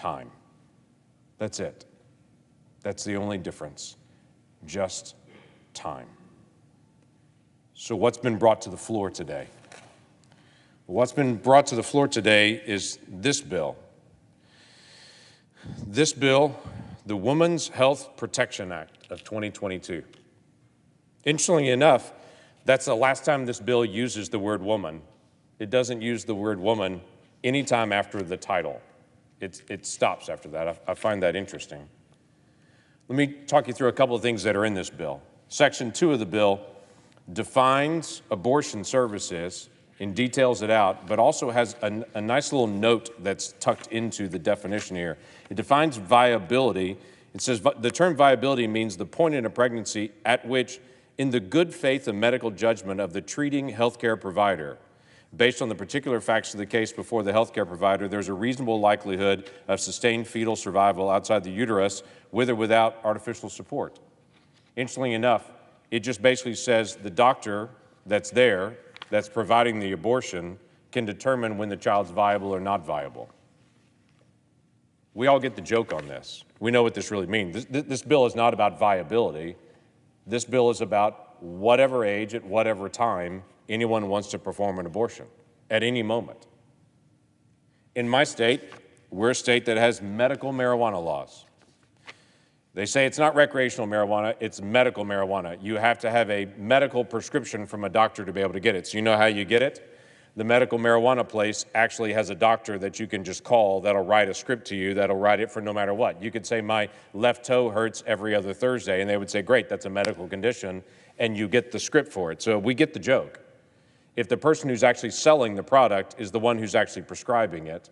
time. That's it. That's the only difference. Just time. So what's been brought to the floor today? What's been brought to the floor today is this bill. This bill, the Women's Health Protection Act of 2022. Interestingly enough, that's the last time this bill uses the word woman. It doesn't use the word woman anytime after the title. It stops after that. I find that interesting. Let me talk you through a couple of things that are in this bill. Section 2 of the bill defines abortion services and details it out, but also has a nice little note that's tucked into the definition here. It defines viability. It says the term viability means the point in a pregnancy at which, in the good faith and medical judgment of the treating healthcare provider, based on the particular facts of the case before the healthcare provider, there's a reasonable likelihood of sustained fetal survival outside the uterus with or without artificial support. Interestingly enough, it just basically says the doctor that's there, that's providing the abortion, can determine when the child's viable or not viable. We all get the joke on this. We know what this really means. This bill is not about viability. This bill is about whatever age, at whatever time, anyone wants to perform an abortion, at any moment. In my state, we're a state that has medical marijuana laws. They say it's not recreational marijuana, it's medical marijuana. You have to have a medical prescription from a doctor to be able to get it. So you know how you get it? The medical marijuana place actually has a doctor that you can just call that'll write a script to you that'll write it for no matter what. You could say, my left toe hurts every other Thursday, and they would say, great, that's a medical condition, and you get the script for it. So we get the joke. If the person who's actually selling the product is the one who's actually prescribing it,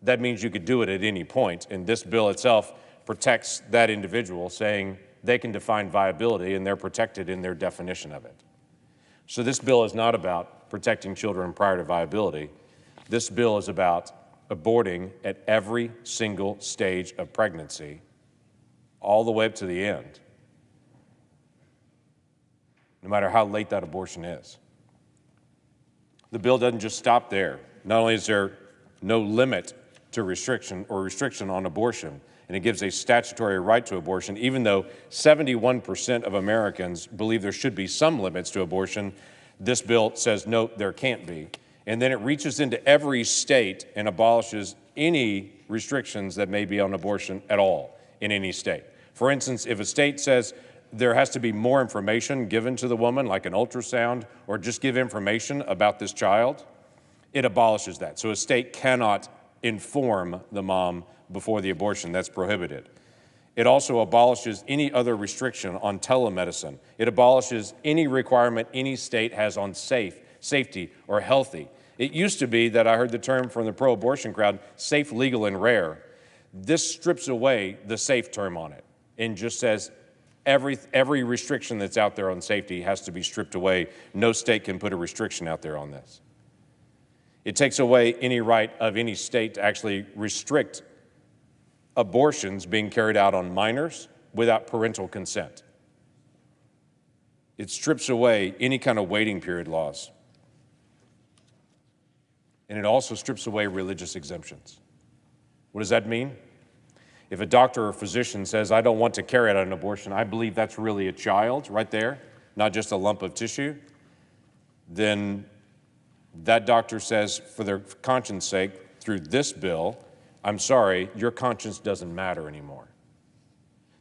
that means you could do it at any point, and this bill itself protects that individual, saying they can define viability and they're protected in their definition of it. So this bill is not about protecting children prior to viability. This bill is about aborting at every single stage of pregnancy, all the way up to the end, no matter how late that abortion is. The bill doesn't just stop there. Not only is there no limit to restriction on abortion, and it gives a statutory right to abortion, even though 71% of Americans believe there should be some limits to abortion, this bill says, no, there can't be. And then it reaches into every state and abolishes any restrictions that may be on abortion at all in any state. For instance, if a state says there has to be more information given to the woman, like an ultrasound, or just give information about this child, it abolishes that. So a state cannot inform the mom before the abortion. That's prohibited. It also abolishes any other restriction on telemedicine. It abolishes any requirement any state has on safety, or healthy. It used to be that I heard the term from the pro-abortion crowd, safe, legal, and rare. This strips away the safe term on it and just says every restriction that's out there on safety has to be stripped away. No state can put a restriction out there on this. It takes away any right of any state to actually restrict abortions being carried out on minors without parental consent. It strips away any kind of waiting period laws. And it also strips away religious exemptions. What does that mean? If a doctor or physician says, I don't want to carry out an abortion, I believe that's really a child right there, not just a lump of tissue, then that doctor says, for their conscience sake, through this bill, I'm sorry, your conscience doesn't matter anymore.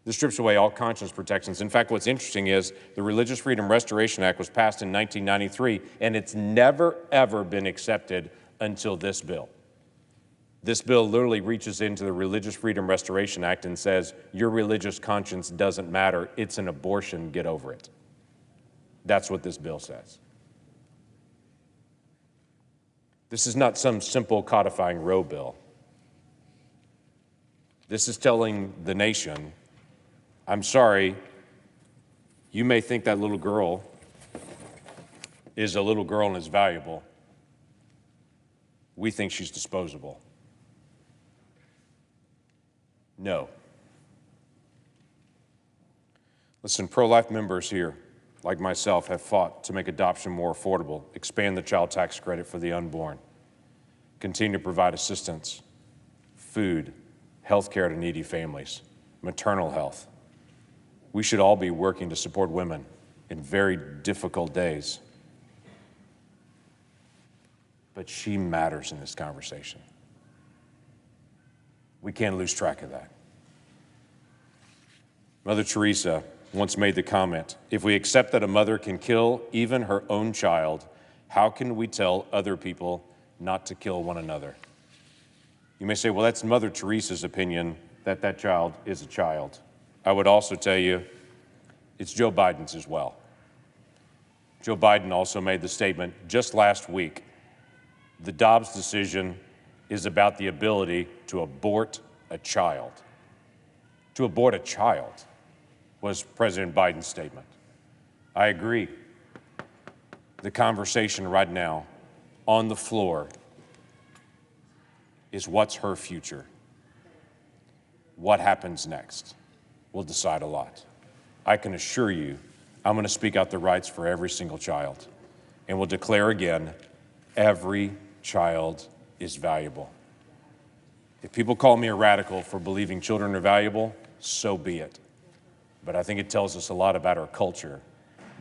This strips away all conscience protections. In fact, what's interesting is the Religious Freedom Restoration Act was passed in 1993, and it's never, ever been accepted until this bill. This bill literally reaches into the Religious Freedom Restoration Act and says, your religious conscience doesn't matter. It's an abortion. Get over it. That's what this bill says. This is not some simple codifying Roe bill. This is telling the nation, I'm sorry, you may think that little girl is a little girl and is valuable. We think she's disposable. No. Listen, pro-life members here, like myself, have fought to make adoption more affordable, expand the child tax credit for the unborn, continue to provide assistance, food, health care to needy families, maternal health. We should all be working to support women in very difficult days. But she matters in this conversation. We can't lose track of that. Mother Teresa once made the comment, if we accept that a mother can kill even her own child, how can we tell other people not to kill one another? You may say, well, that's Mother Teresa's opinion that that child is a child. I would also tell you, it's Joe Biden's as well. Joe Biden also made the statement just last week, the Dobbs decision is about the ability to abort a child. To abort a child was President Biden's statement. I agree. The conversation right now on the floor is what's her future? What happens next will decide a lot. I can assure you, I'm going to speak out the rights for every single child and will declare again, every child is valuable. If people call me a radical for believing children are valuable, so be it. But I think it tells us a lot about our culture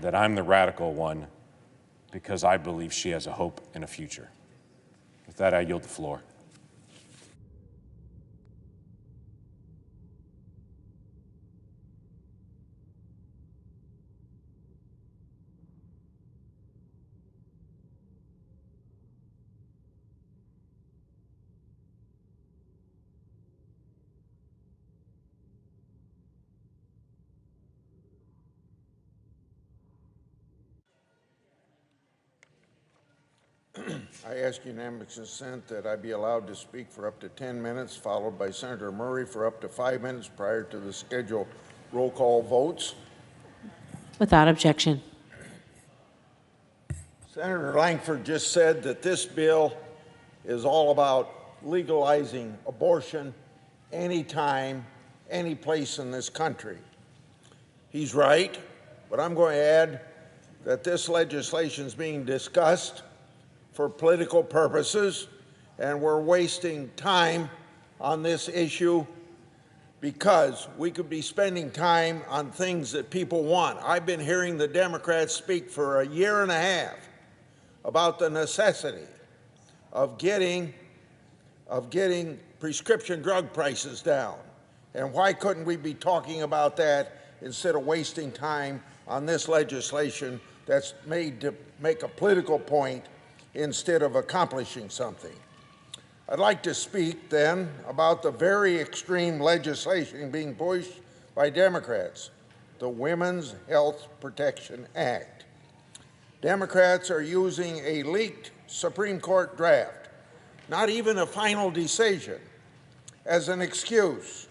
that I'm the radical one because I believe she has a hope and a future. With that, I yield the floor. I ask unanimous consent that I be allowed to speak for up to 10 minutes, followed by Senator Murray for up to 5 minutes prior to the scheduled roll call votes. Without objection. Senator Langford just said that this bill is all about legalizing abortion anytime, any place in this country. He's right, but I'm going to add that this legislation is being discussed for political purposes, and we're wasting time on this issue because we could be spending time on things that people want. I've been hearing the Democrats speak for a year and a half about the necessity of getting prescription drug prices down. And why couldn't we be talking about that instead of wasting time on this legislation that's made to make a political point instead of accomplishing something? I'd like to speak then about the very extreme legislation being pushed by Democrats, the Women's Health Protection Act. Democrats are using a leaked Supreme Court draft, not even a final decision, as an excuse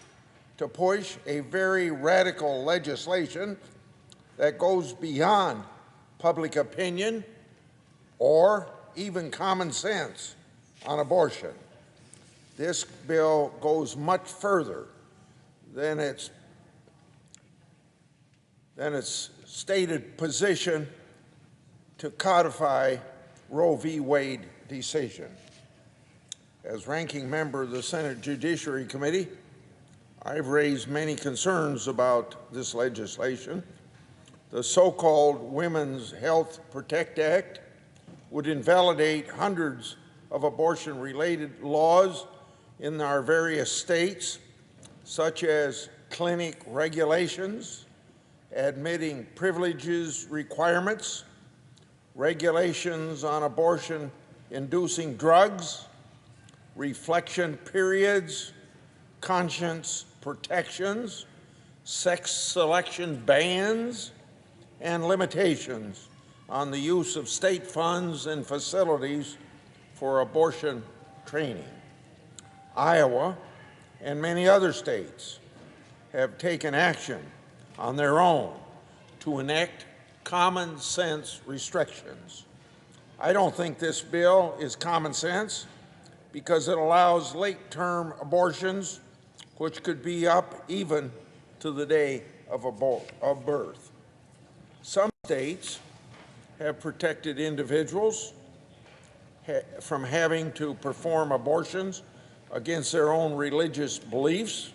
to push a very radical legislation that goes beyond public opinion or even common sense on abortion. This bill goes much further than its stated position to codify Roe v. Wade decision. As ranking member of the Senate Judiciary Committee, I've raised many concerns about this legislation. The so-called Women's Health Protect Act would invalidate hundreds of abortion-related laws in our various states, such as clinic regulations, admitting privileges requirements, regulations on abortion-inducing drugs, reflection periods, conscience protections, sex selection bans, and limitations on the use of state funds and facilities for abortion training. Iowa and many other states have taken action on their own to enact common sense restrictions. I don't think this bill is common sense because it allows late-term abortions, which could be up even to the day of birth. Some states have protected individuals from having to perform abortions against their own religious beliefs.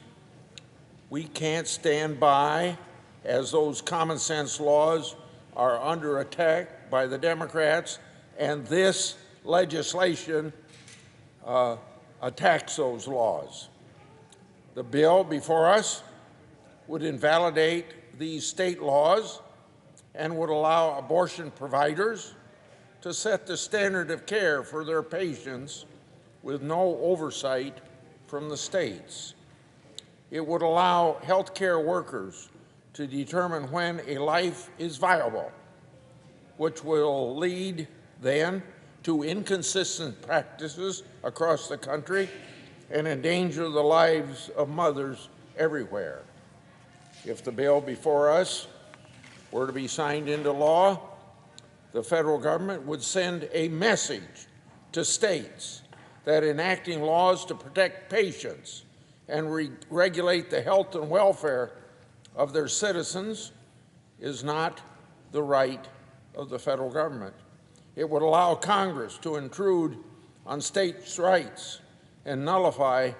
We can't stand by as those common sense laws are under attack by the Democrats, and this legislation attacks those laws. The bill before us would invalidate these state laws and would allow abortion providers to set the standard of care for their patients with no oversight from the states. It would allow healthcare workers to determine when a life is viable, which will lead then to inconsistent practices across the country and endanger the lives of mothers everywhere. If the bill before us were to be signed into law, the federal government would send a message to states that enacting laws to protect patients and regulate the health and welfare of their citizens is not the right of the federal government. It would allow Congress to intrude on states' rights and nullify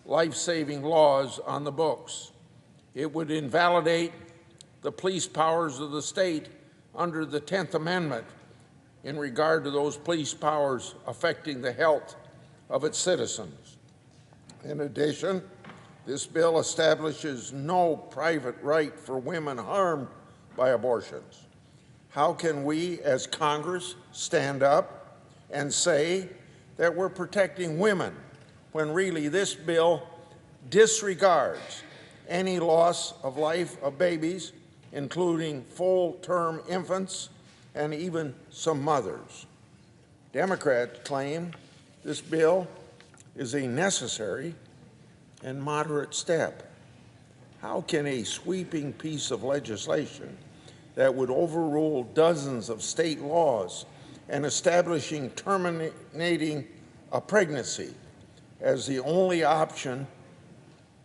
life-saving laws on the books. It would invalidate the police powers of the state under the 10th Amendment in regard to those police powers affecting the health of its citizens. In addition, this bill establishes no private right for women harmed by abortions. How can we as Congress stand up and say that we're protecting women when really this bill disregards any loss of life of babies, including full-term infants and even some mothers? Democrats claim this bill is a necessary and moderate step. How can a sweeping piece of legislation that would overrule dozens of state laws and establishing terminating a pregnancy as the only option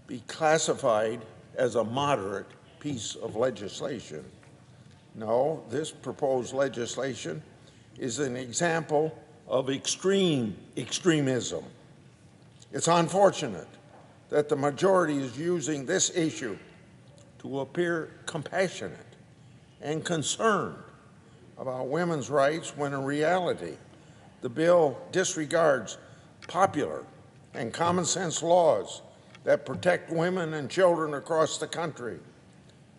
be classified as a moderate piece of legislation? No, this proposed legislation is an example of extremism. It's unfortunate that the majority is using this issue to appear compassionate and concerned about women's rights when in reality the bill disregards popular and common sense laws that protect women and children across the country.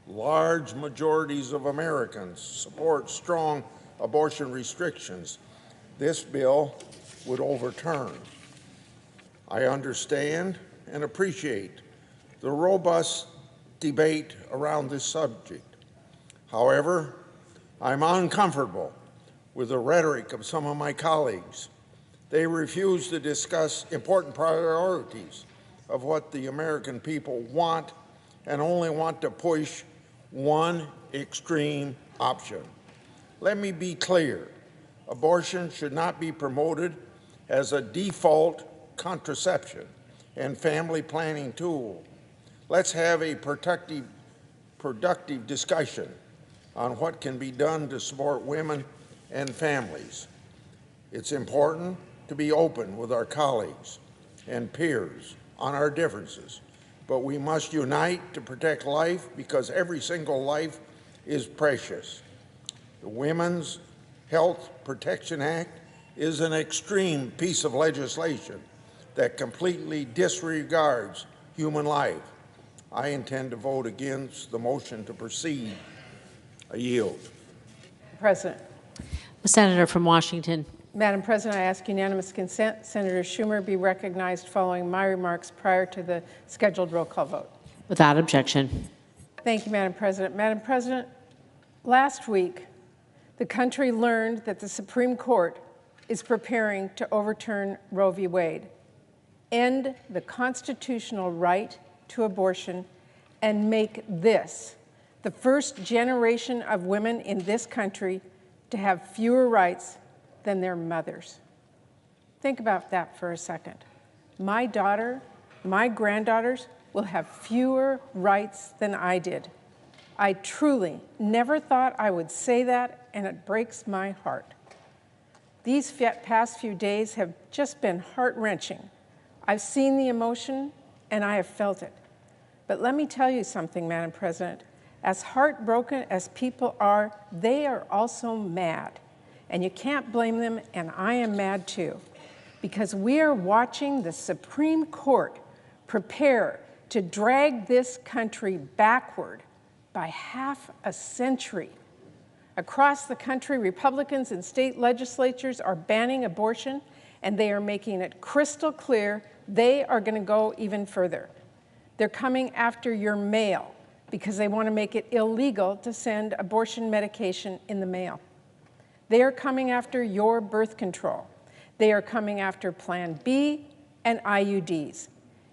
Large majorities of Americans support strong abortion restrictions. This bill would overturn. I understand and appreciate the robust debate around this subject. However, I'm uncomfortable with the rhetoric of some of my colleagues. They refuse to discuss important priorities of what the American people want and only want to push one extreme option. Let me be clear. Abortion should not be promoted as a default contraception and family planning tool. Let's have a productive discussion on what can be done to support women and families. It's important to be open with our colleagues and peers on our differences, but we must unite to protect life because every single life is precious. The Women's Health Protection Act is an extreme piece of legislation that completely disregards human life. I intend to vote against the motion to proceed. I yield. President. The senator from Washington. Madam President, I ask unanimous consent. Senator Schumer be recognized following my remarks prior to the scheduled roll call vote. Without objection. Thank you, Madam President. Madam President, last week, the country learned that the Supreme Court is preparing to overturn Roe v. Wade, end the constitutional right to abortion, and make this the first generation of women in this country to have fewer rights than their mothers. Think about that for a second. My daughter, my granddaughters will have fewer rights than I did. I truly never thought I would say that, and it breaks my heart. These past few days have just been heart-wrenching. I've seen the emotion, and I have felt it. But let me tell you something, Madam President. As heartbroken as people are, they are also mad. And you can't blame them, and I am mad too. Because we are watching the Supreme Court prepare to drag this country backward by half a century. Across the country, Republicans in state legislatures are banning abortion, and they are making it crystal clear they are going to go even further. They're coming after your mail because they want to make it illegal to send abortion medication in the mail. They are coming after your birth control. They are coming after Plan B and IUDs.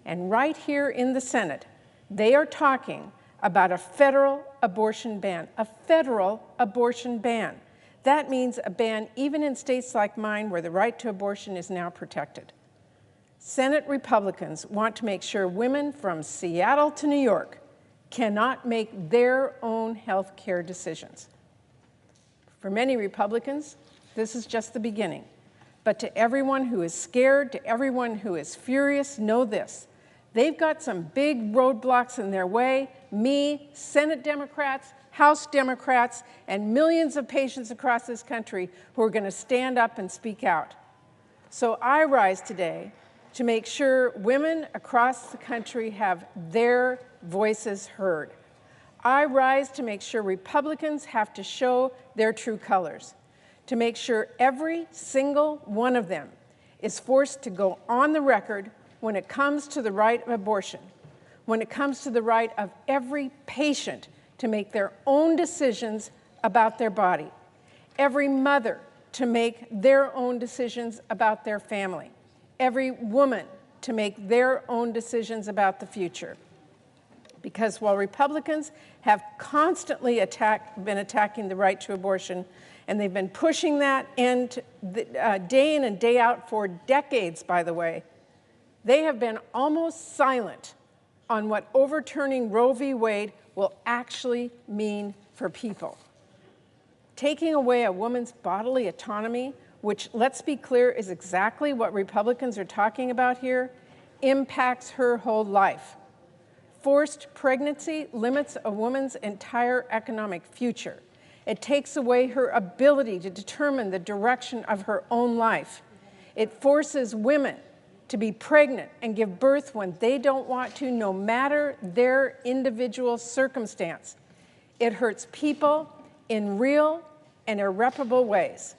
And right here in the Senate, they are talking about a federal abortion ban, a federal abortion ban. That means a ban even in states like mine where the right to abortion is now protected. Senate Republicans want to make sure women from Seattle to New York cannot make their own health care decisions. For many Republicans, this is just the beginning. But to everyone who is scared, to everyone who is furious, know this. They've got some big roadblocks in their way. Me, Senate Democrats, House Democrats, and millions of patients across this country who are going to stand up and speak out. So I rise today to make sure women across the country have their voices heard. I rise to make sure Republicans have to show their true colors, to make sure every single one of them is forced to go on the record when it comes to the right of abortion, when it comes to the right of every patient to make their own decisions about their body, every mother to make their own decisions about their family, every woman to make their own decisions about the future. Because while Republicans have constantly been attacking the right to abortion, and they've been pushing that day in and day out for decades, by the way, they have been almost silent on what overturning Roe v. Wade will actually mean for people. Taking away a woman's bodily autonomy, which, let's be clear, is exactly what Republicans are talking about here, impacts her whole life. Forced pregnancy limits a woman's entire economic future. It takes away her ability to determine the direction of her own life. It forces women to be pregnant and give birth when they don't want to, no matter their individual circumstance. It hurts people in real and irreparable ways.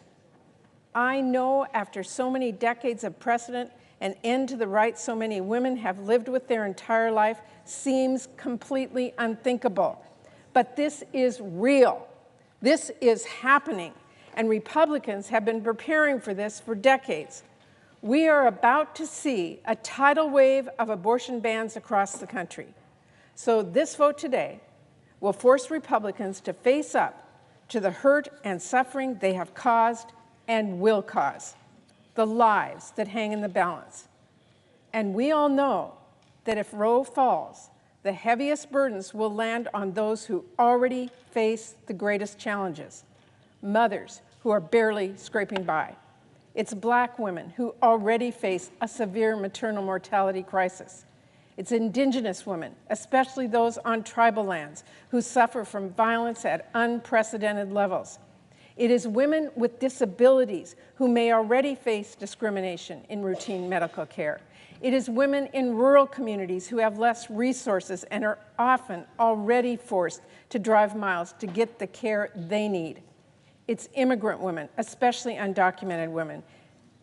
I know after so many decades of precedent, an end to the rights so many women have lived with their entire life seems completely unthinkable. But this is real. This is happening, and Republicans have been preparing for this for decades. We are about to see a tidal wave of abortion bans across the country. So this vote today will force Republicans to face up to the hurt and suffering they have caused and will cause, the lives that hang in the balance. And we all know that if Roe falls, the heaviest burdens will land on those who already face the greatest challenges, mothers who are barely scraping by. It's Black women who already face a severe maternal mortality crisis. It's Indigenous women, especially those on tribal lands, who suffer from violence at unprecedented levels. It is women with disabilities who may already face discrimination in routine medical care. It is women in rural communities who have less resources and are often already forced to drive miles to get the care they need. It's immigrant women, especially undocumented women.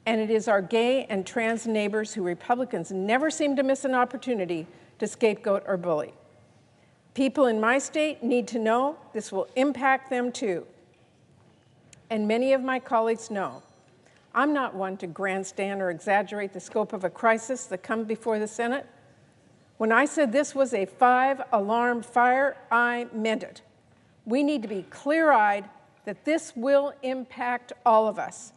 And it is our gay and trans neighbors who Republicans never seem to miss an opportunity to scapegoat or bully. People in my state need to know this will impact them too. And many of my colleagues know I'm not one to grandstand or exaggerate the scope of a crisis that comes before the Senate. When I said this was a 5-alarm fire, I meant it. We need to be clear-eyed that this will impact all of us.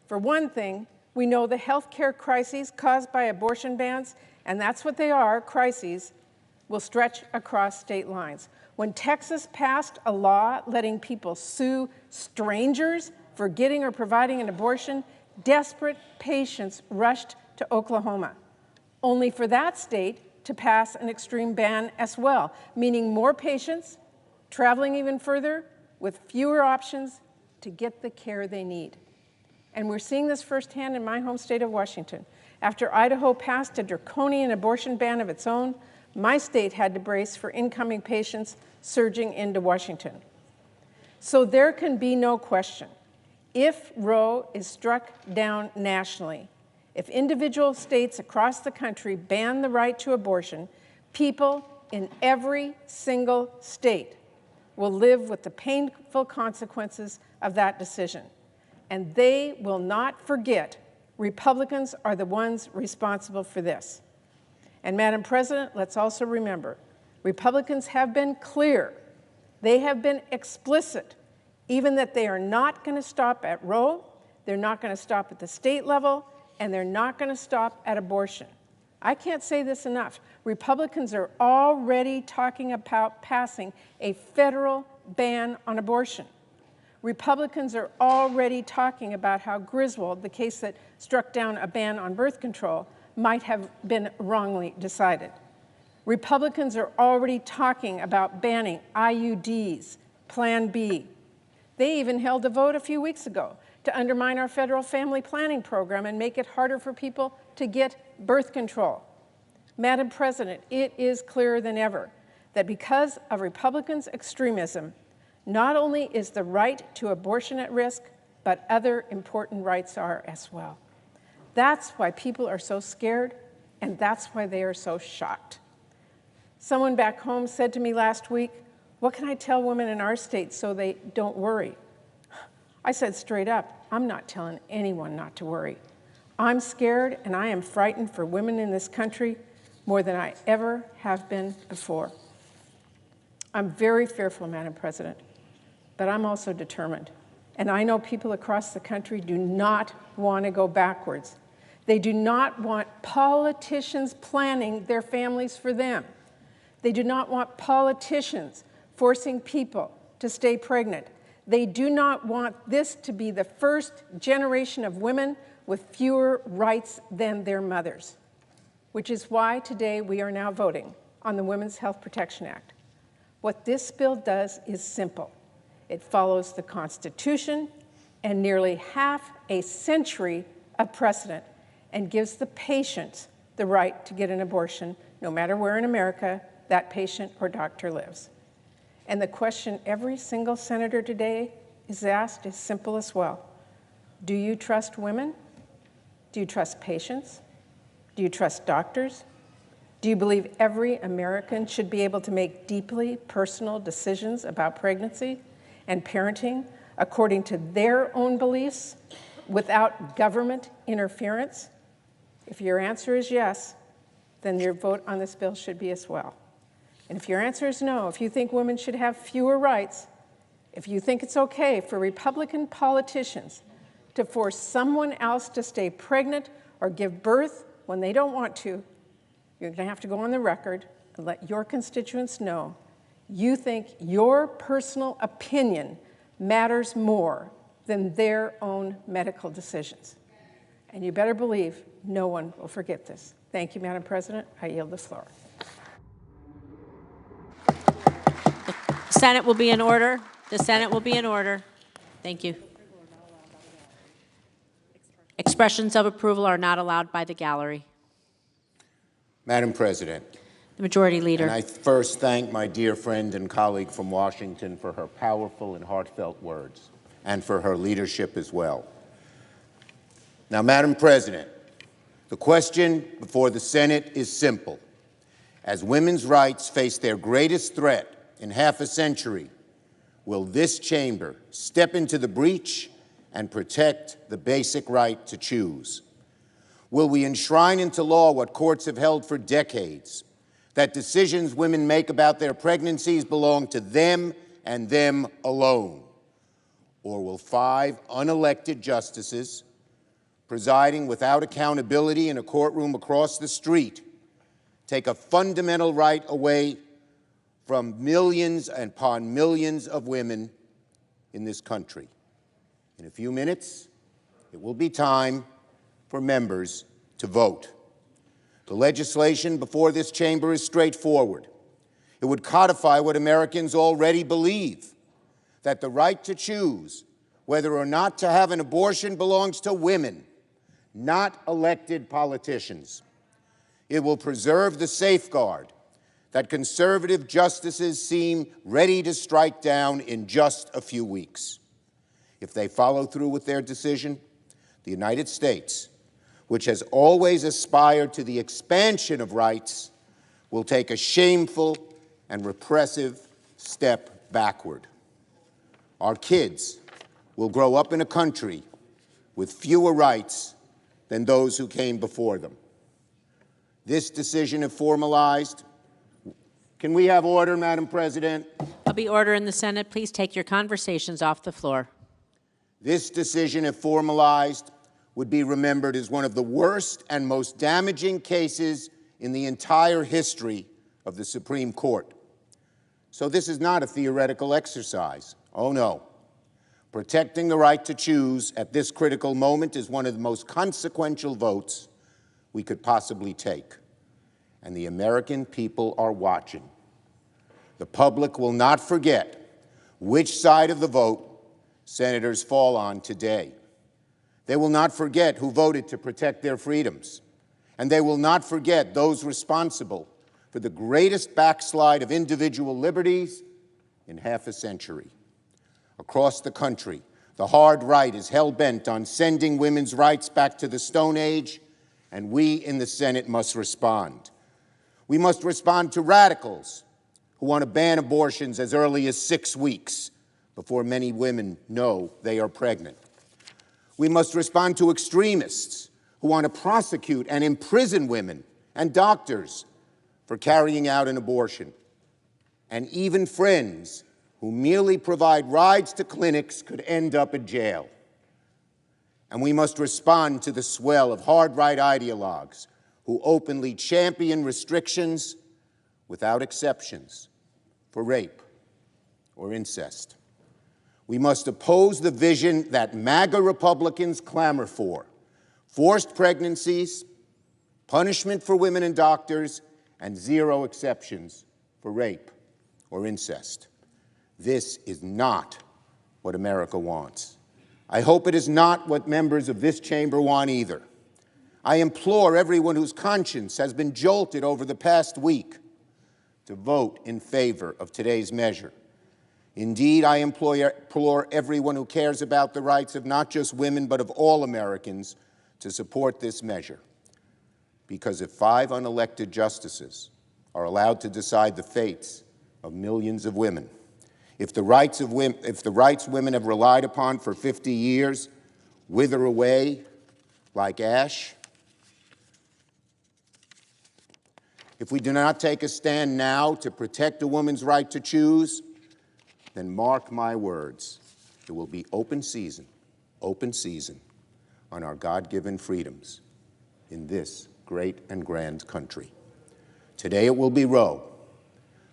For one thing, we know the health care crises caused by abortion bans, and that's what they are, crises, will stretch across state lines. When Texas passed a law letting people sue strangers for getting or providing an abortion, desperate patients rushed to Oklahoma. only for that state to pass an extreme ban as well, meaning more patients traveling even further with fewer options to get the care they need. And we're seeing this firsthand in my home state of Washington. After Idaho passed a draconian abortion ban of its own, my state had to brace for incoming patients surging into Washington. So there can be no question. If Roe is struck down nationally, if individual states across the country ban the right to abortion, people in every single state will live with the painful consequences of that decision. And they will not forget Republicans are the ones responsible for this. And Madam President, let's also remember, Republicans have been clear, they have been explicit, even that they are not going to stop at Roe, they're not going to stop at the state level, and they're not going to stop at abortion. I can't say this enough. Republicans are already talking about passing a federal ban on abortion. Republicans are already talking about how Griswold, the case that struck down a ban on birth control, might have been wrongly decided. Republicans are already talking about banning IUDs, Plan B. They even held a vote a few weeks ago to undermine our federal family planning program and make it harder for people to get birth control. Madam President, it is clearer than ever that because of Republicans' extremism, not only is the right to abortion at risk, but other important rights are as well. That's why people are so scared, and that's why they are so shocked. Someone back home said to me last week, "What can I tell women in our state so they don't worry?" I said straight up, I'm not telling anyone not to worry. I'm scared and I am frightened for women in this country more than I ever have been before. I'm very fearful, Madam President, but I'm also determined. And I know people across the country do not want to go backwards. They do not want politicians planning their families for them. They do not want politicians forcing people to stay pregnant. They do not want this to be the first generation of women with fewer rights than their mothers, which is why today we are now voting on the Women's Health Protection Act. What this bill does is simple. It follows the Constitution and nearly half a century of precedent and gives the patient the right to get an abortion, no matter where in America that patient or doctor lives. And the question every single senator today is asked is simple as well. Do you trust women? Do you trust patients? Do you trust doctors? Do you believe every American should be able to make deeply personal decisions about pregnancy and parenting according to their own beliefs without government interference? If your answer is yes, then your vote on this bill should be as well. And if your answer is no, if you think women should have fewer rights, if you think it's okay for Republican politicians to force someone else to stay pregnant or give birth when they don't want to, you're going to have to go on the record and let your constituents know you think your personal opinion matters more than their own medical decisions. And you better believe no one will forget this. Thank you, Madam President. I yield the floor. The Senate will be in order. The Senate will be in order. Thank you. Expressions of approval are not allowed by the gallery. Madam President, The Majority Leader. and I first thank my dear friend and colleague from Washington for her powerful and heartfelt words, and for her leadership as well. Now, Madam President, the question before the Senate is simple. As women's rights face their greatest threat in half a century, will this chamber step into the breach and protect the basic right to choose? Will we enshrine into law what courts have held for decades, that decisions women make about their pregnancies belong to them and them alone? Or will 5 unelected justices presiding without accountability in a courtroom across the street take a fundamental right away from millions upon millions of women in this country? In a few minutes, it will be time for members to vote. The legislation before this chamber is straightforward. It would codify what Americans already believe, that the right to choose whether or not to have an abortion belongs to women, not elected politicians. It will preserve the safeguard that conservative justices seem ready to strike down in just a few weeks. If they follow through with their decision, the United States, which has always aspired to the expansion of rights, will take a shameful and repressive step backward. Our kids will grow up in a country with fewer rights than those who came before them. This decision, if formalized, can we have order, Madam President? There'll be order in the Senate. Please take your conversations off the floor. This decision, if formalized, would be remembered as one of the worst and most damaging cases in the entire history of the Supreme Court. So this is not a theoretical exercise. Oh, no. Protecting the right to choose at this critical moment is one of the most consequential votes we could possibly take. And the American people are watching. The public will not forget which side of the vote senators fall on today. They will not forget who voted to protect their freedoms. And they will not forget those responsible for the greatest backslide of individual liberties in half a century. Across the country, the hard right is hell-bent on sending women's rights back to the Stone Age, and we in the Senate must respond. We must respond to radicals who want to ban abortions as early as 6 weeks before many women know they are pregnant. We must respond to extremists who want to prosecute and imprison women and doctors for carrying out an abortion, and even friends who merely provide rides to clinics could end up in jail. And we must respond to the swell of hard-right ideologues who openly champion restrictions without exceptions for rape or incest. We must oppose the vision that MAGA Republicans clamor for: forced pregnancies, punishment for women and doctors, and zero exceptions for rape or incest. This is not what America wants. I hope it is not what members of this chamber want either. I implore everyone whose conscience has been jolted over the past week to vote in favor of today's measure. Indeed, I implore everyone who cares about the rights of not just women, but of all Americans, to support this measure. Because if 5 unelected justices are allowed to decide the fates of millions of women, if the rights women have relied upon for 50 years wither away like ash, if we do not take a stand now to protect a woman's right to choose, then mark my words, it will be open season on our God-given freedoms in this great and grand country. Today it will be Roe.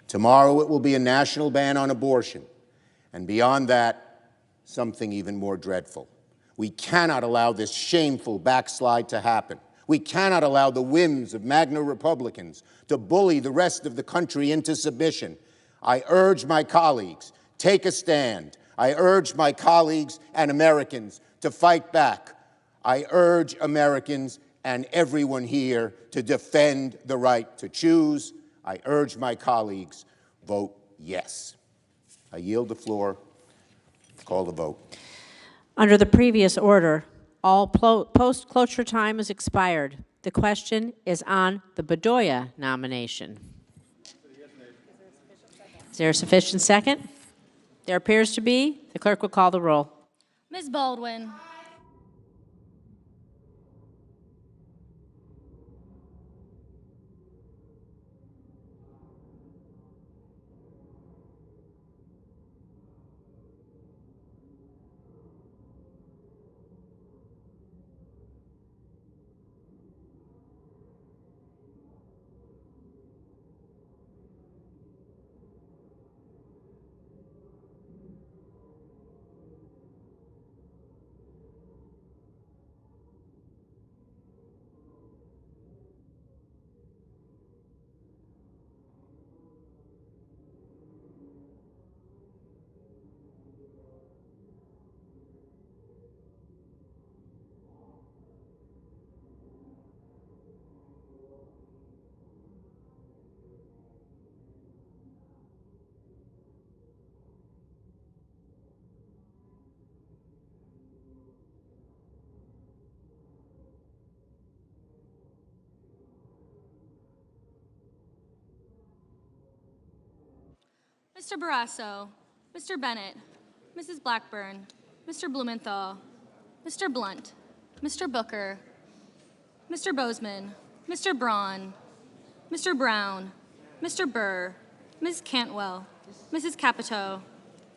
Tomorrow it will be a national ban on abortion. And beyond that, something even more dreadful. We cannot allow this shameful backslide to happen. We cannot allow the whims of MAGA Republicans to bully the rest of the country into submission. I urge my colleagues, take a stand. I urge my colleagues and Americans to fight back. I urge Americans and everyone here to defend the right to choose. I urge my colleagues, vote yes. I yield the floor. Call the vote. Under the previous order, all post-cloture time is expired. The question is on the Bedoya nomination. Is there a sufficient second? There appears to be. The clerk will call the roll. Ms. Baldwin. Mr. Barrasso, Mr. Bennett, Mrs. Blackburn, Mr. Blumenthal, Mr. Blunt, Mr. Booker, Mr. Bozeman, Mr. Braun, Mr. Brown, Mr. Burr, Ms. Cantwell, Mrs. Capito,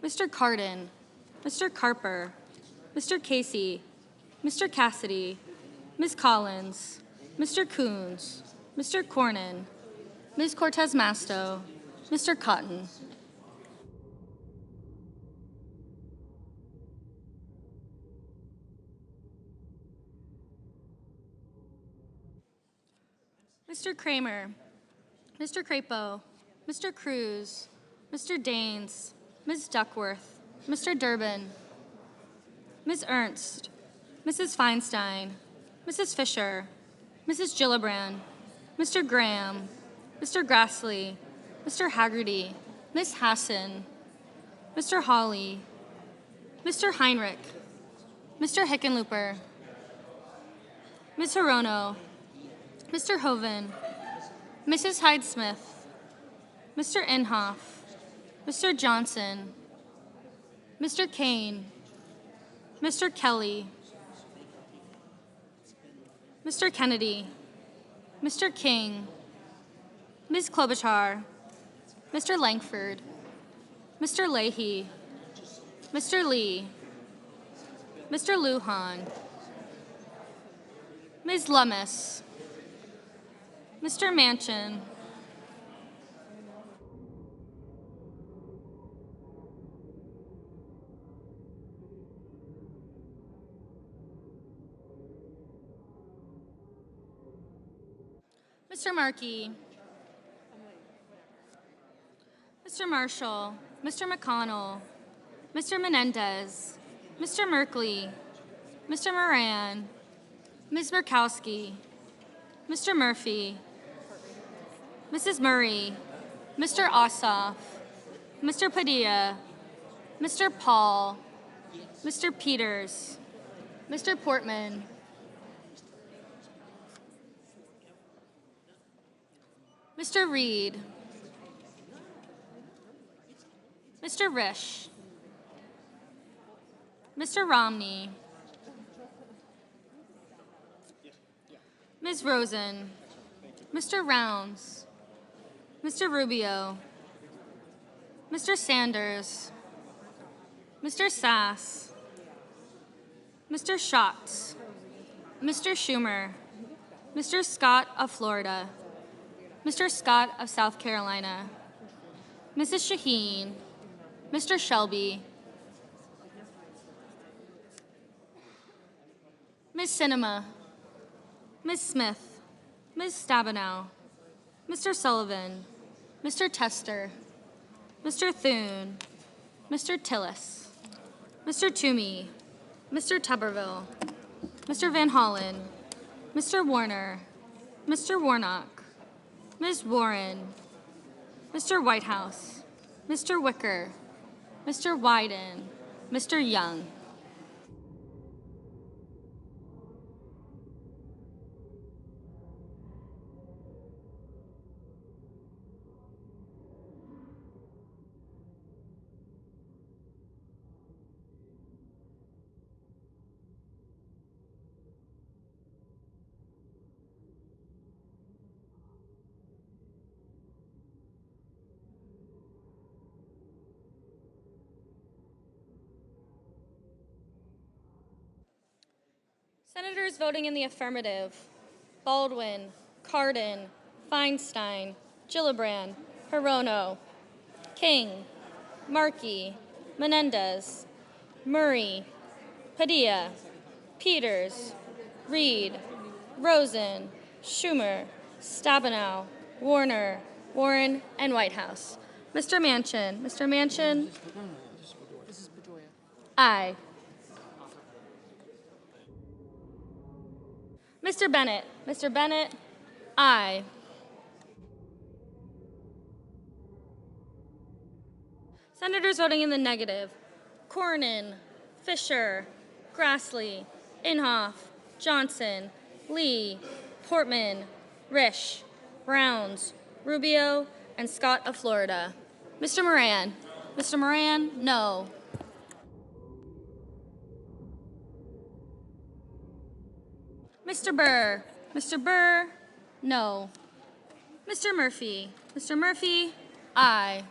Mr. Cardin, Mr. Carper, Mr. Casey, Mr. Cassidy, Ms. Collins, Mr. Coons, Mr. Cornyn, Ms. Cortez Masto, Mr. Cotton. Mr. Kramer, Mr. Crapo, Mr. Cruz, Mr. Daines, Ms. Duckworth, Mr. Durbin, Ms. Ernst, Mrs. Feinstein, Mrs. Fisher, Mrs. Gillibrand, Mr. Graham, Mr. Grassley, Mr. Haggerty, Ms. Hassan, Mr. Hawley, Mr. Heinrich, Mr. Hickenlooper, Ms. Hirono, Mr. Hoven, Mrs. Hyde-Smith, Mr. Inhofe, Mr. Johnson, Mr. Kane, Mr. Kelly, Mr. Kennedy, Mr. King, Ms. Klobuchar, Mr. Langford, Mr. Leahy, Mr. Lee, Mr. Lujan, Ms. Lummis, Mr. Manchin, Mr. Markey, Mr. Marshall, Mr. McConnell, Mr. Menendez, Mr. Merkley, Mr. Moran, Ms. Murkowski, Mr. Murphy, Mrs. Murray, Mr. Ossoff, Mr. Padilla, Mr. Paul, Mr. Peters, Mr. Portman, Mr. Reed, Mr. Risch, Mr. Romney, Ms. Rosen, Mr. Rounds, Mr. Rubio, Mr. Sanders, Mr. Sass, Mr. Schatz, Mr. Schumer, Mr. Scott of Florida, Mr. Scott of South Carolina, Mrs. Shaheen, Mr. Shelby, Ms. Sinema, Ms. Smith, Ms. Stabenow, Mr. Sullivan, Mr. Tester, Mr. Thune, Mr. Tillis, Mr. Toomey, Mr. Tuberville, Mr. Van Hollen, Mr. Warner, Mr. Warnock, Ms. Warren, Mr. Whitehouse, Mr. Wicker, Mr. Wyden, Mr. Young. Senators voting in the affirmative: Baldwin, Cardin, Feinstein, Gillibrand, Hirono, King, Markey, Menendez, Murray, Padilla, Peters, Reed, Rosen, Schumer, Stabenow, Warner, Warren, and Whitehouse. Mr. Manchin. Mr. Manchin? Aye. Mr. Bennett. Mr. Bennett? Aye. Senators voting in the negative: Cornyn, Fisher, Grassley, Inhofe, Johnson, Lee, Portman, Risch, Rounds, Rubio, and Scott of Florida. Mr. Moran? Mr. Moran, no. Mr. Burr, Mr. Burr, no. Mr. Murphy, Mr. Murphy, aye.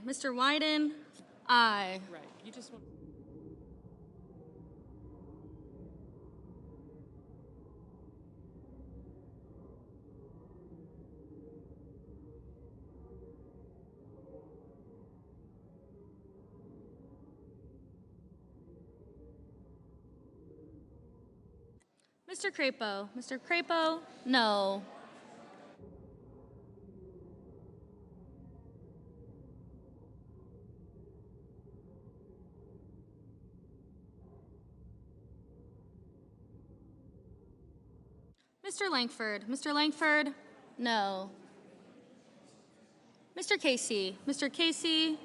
Mr. Wyden, aye. Right. You just want. Mr. Crapo, no. Mr. Langford, no. Mr. Casey,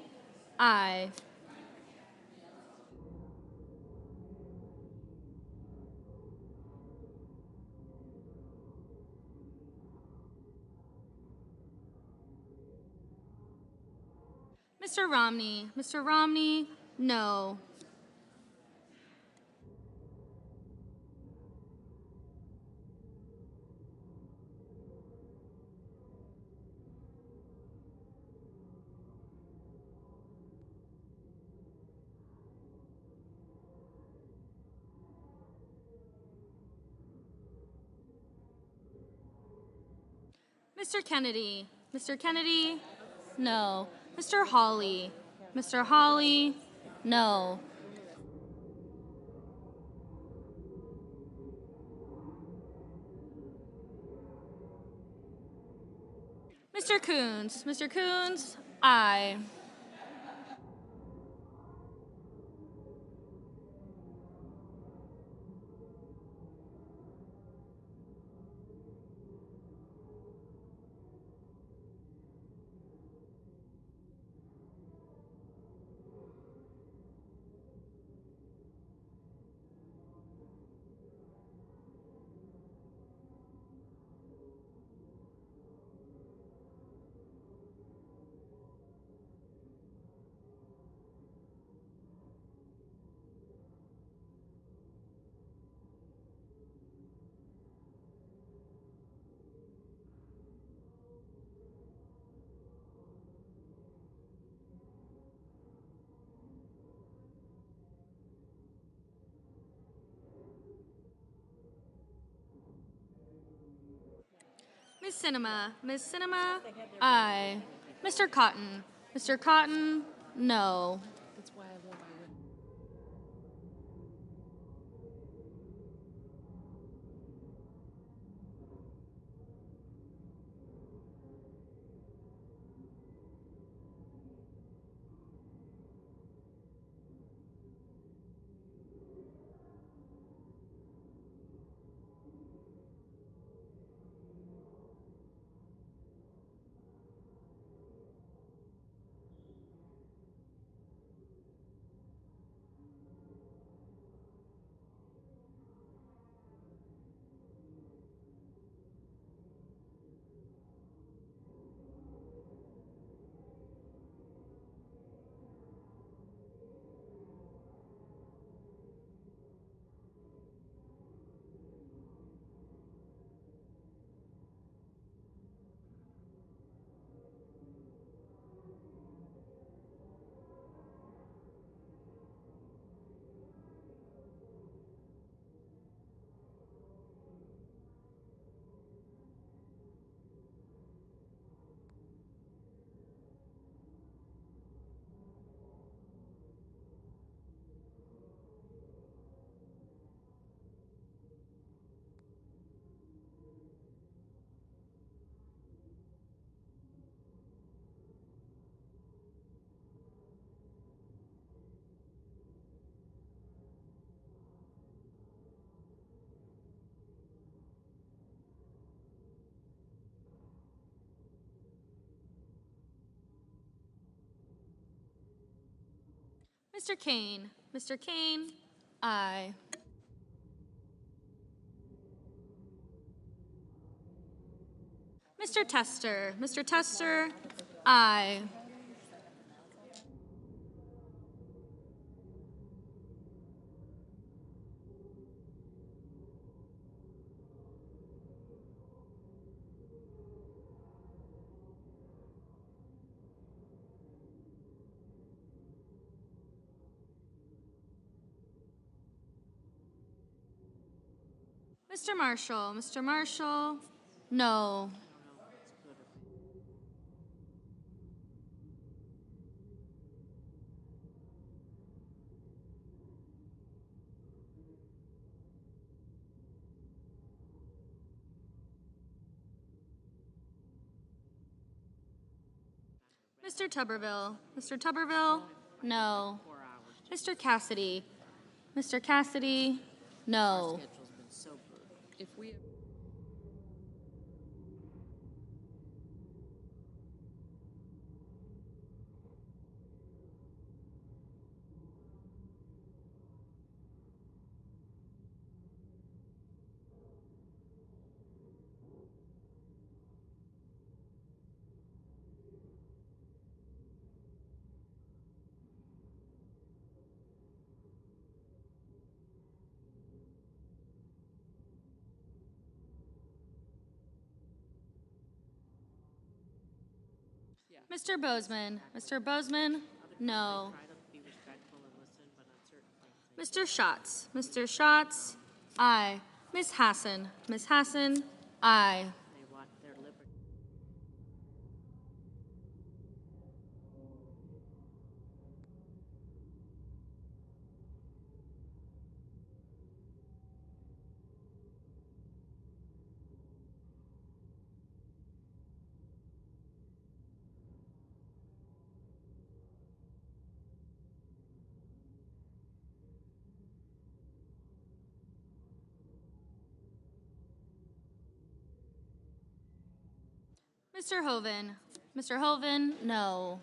aye. Mr. Romney, no. Mr. Kennedy, no. Mr. Hawley, no. Mr. Coons, aye. Ms. Cinema, aye. Mr. Cotton, no. That's why I want my. Mr. Kane. Mr. Kane, aye. Mr. Tester. Mr. Tester, aye. Mr. Marshall. Mr. Marshall, no. Mr. Tuberville. Mr. Tuberville, no. Mr. Cassidy. Mr. Cassidy, no. Schedule's been so good. If we. Mr. Bozeman. Mr. Bozeman, no. Try to be respectful and listen, but on certain things. Mr. Schatz. Mr. Schatz, aye. Ms. Hassan. Ms. Hassan, aye. They want their liberty. Mr. Hoven. Mr. Hoven, no.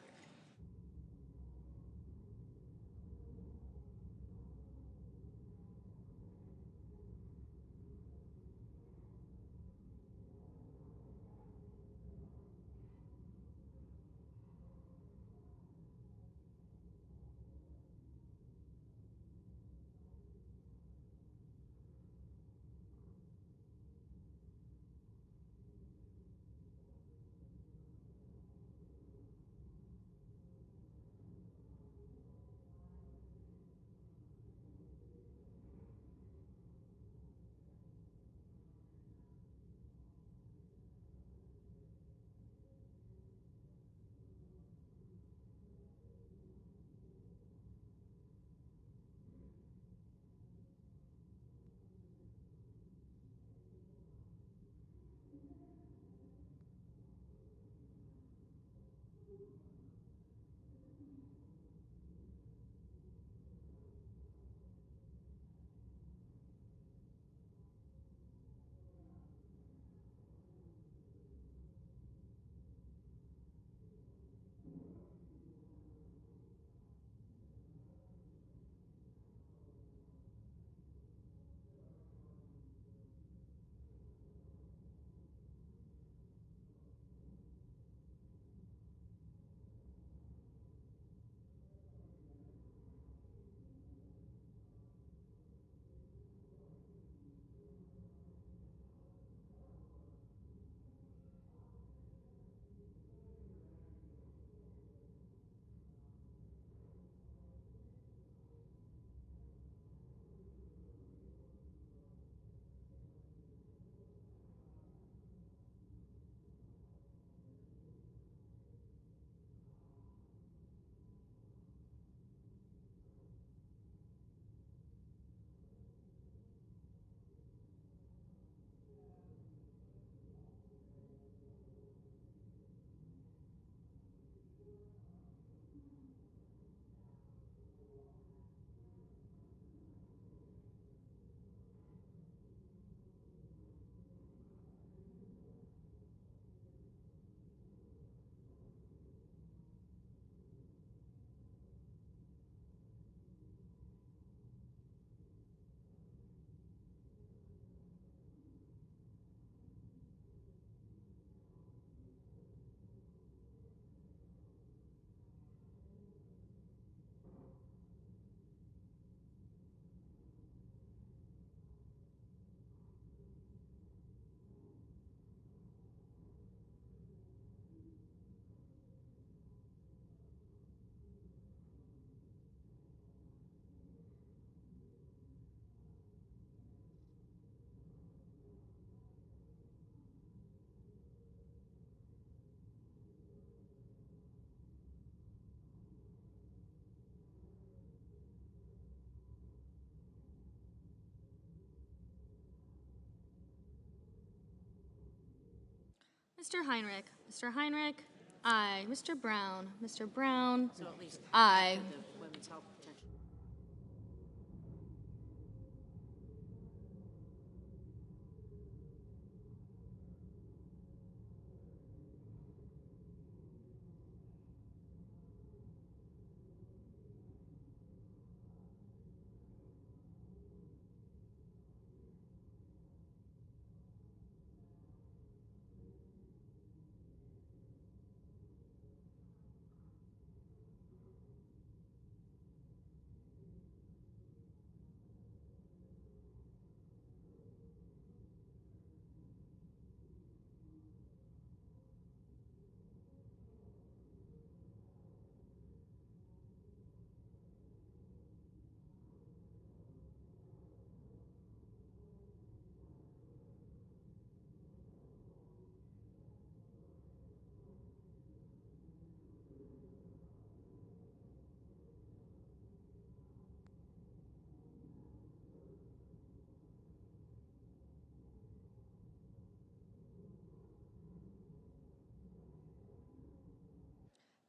Mr. Heinrich. Mr. Heinrich, aye. Mr. Brown. Mr. Brown, So at least aye. the women's health protection.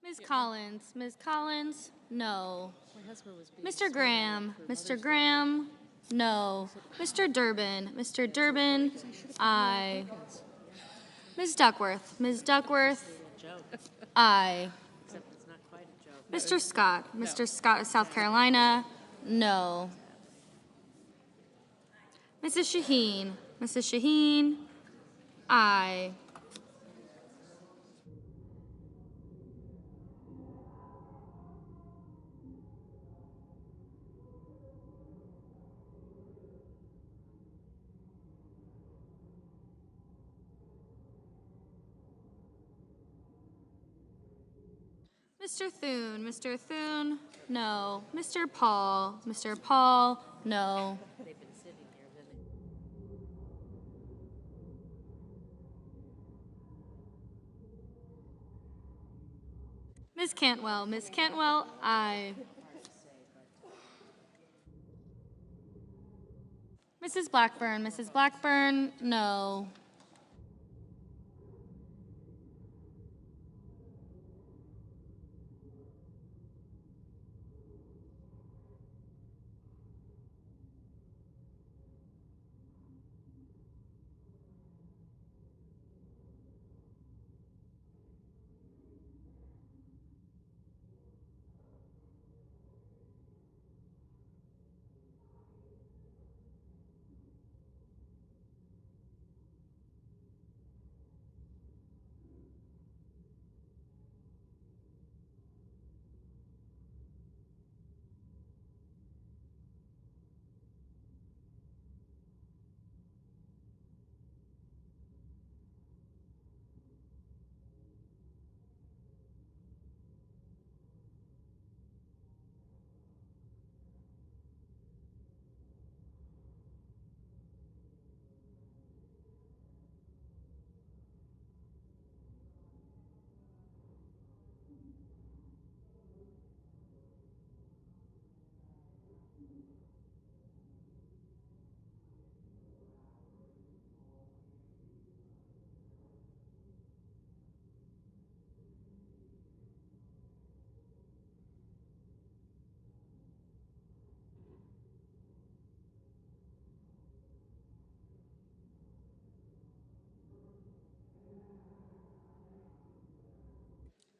Ms. Collins. Ms. Collins, no. My husband was being Mr. so Graham. bad for Mr. Mother's Day. Graham, no. Mr. Durbin. Mr. Durbin, aye. Ms. Duckworth. Ms. Duckworth, Joke, aye. except it's not quite a joke. Mr. Scott. Mr. Scott of South Carolina, no. Mrs. Shaheen. Mrs. Shaheen, aye. Mr. Thune. Mr. Thune, no. Mr. Paul. Mr. Paul, no. They've been sitting here, then they. Ms. Cantwell. Ms. Cantwell, aye. Mrs. Blackburn. Mrs. Blackburn, no.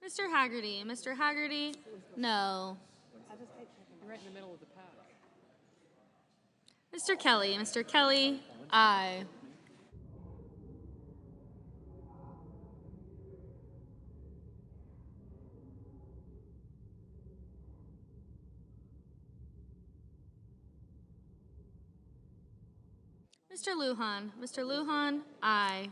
Mr. Haggerty. Mr. Haggerty, no. You're right in the middle of the pack. Mr. Kelly. Mr. Kelly, aye. Mr. Lujan. Mr. Lujan, aye.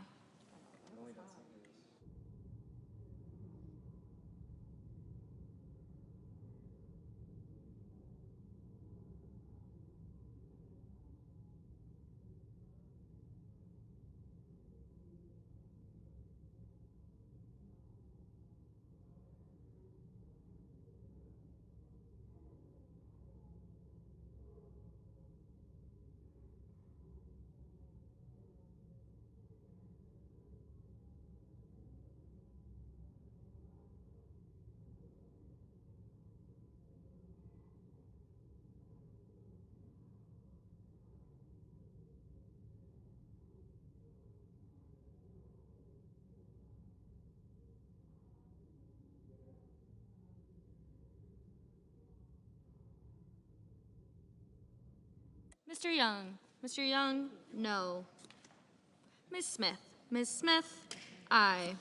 Mr. Young? Mr. Young? No. Ms. Smith? Ms. Smith? Aye.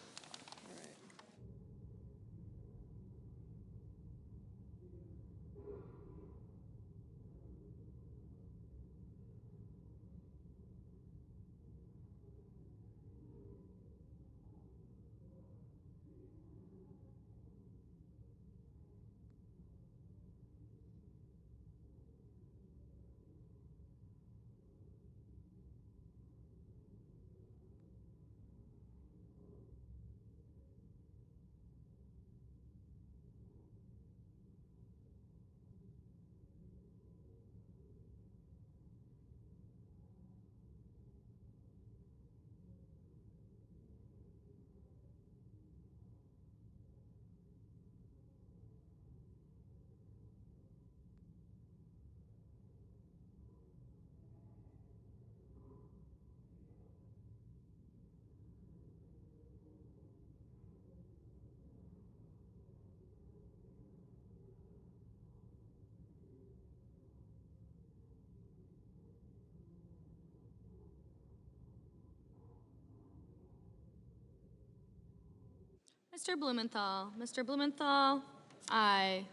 Mr. Blumenthal? Mr. Blumenthal? Aye.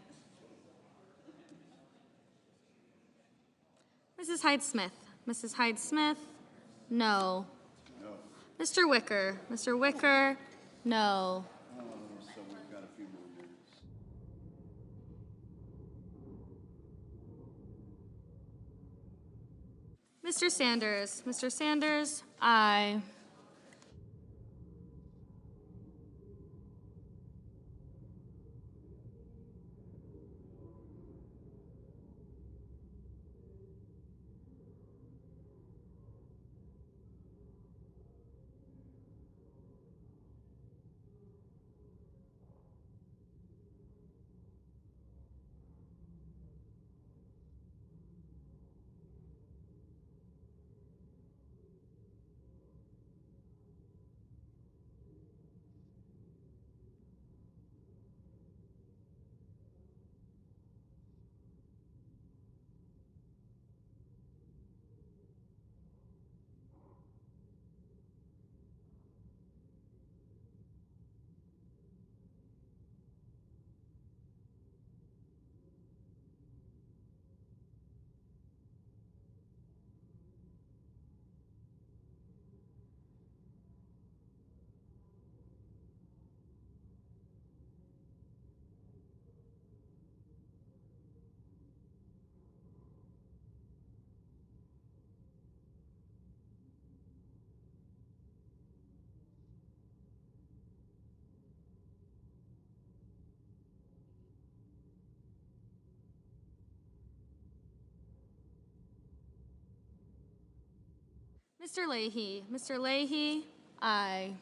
Mrs. Hyde-Smith? Mrs. Hyde-Smith? No. Mr. Wicker? Mr. Wicker? No. Mr. Sanders? Mr. Sanders? Aye. Mr. Leahy? Mr. Leahy? Aye.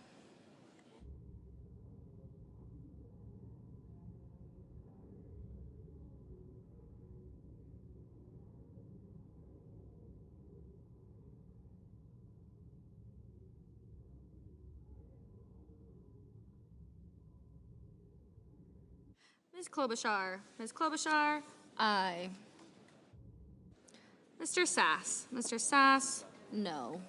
Ms. Klobuchar? Ms. Klobuchar? Aye. Mr. Sass? Mr. Sass? No.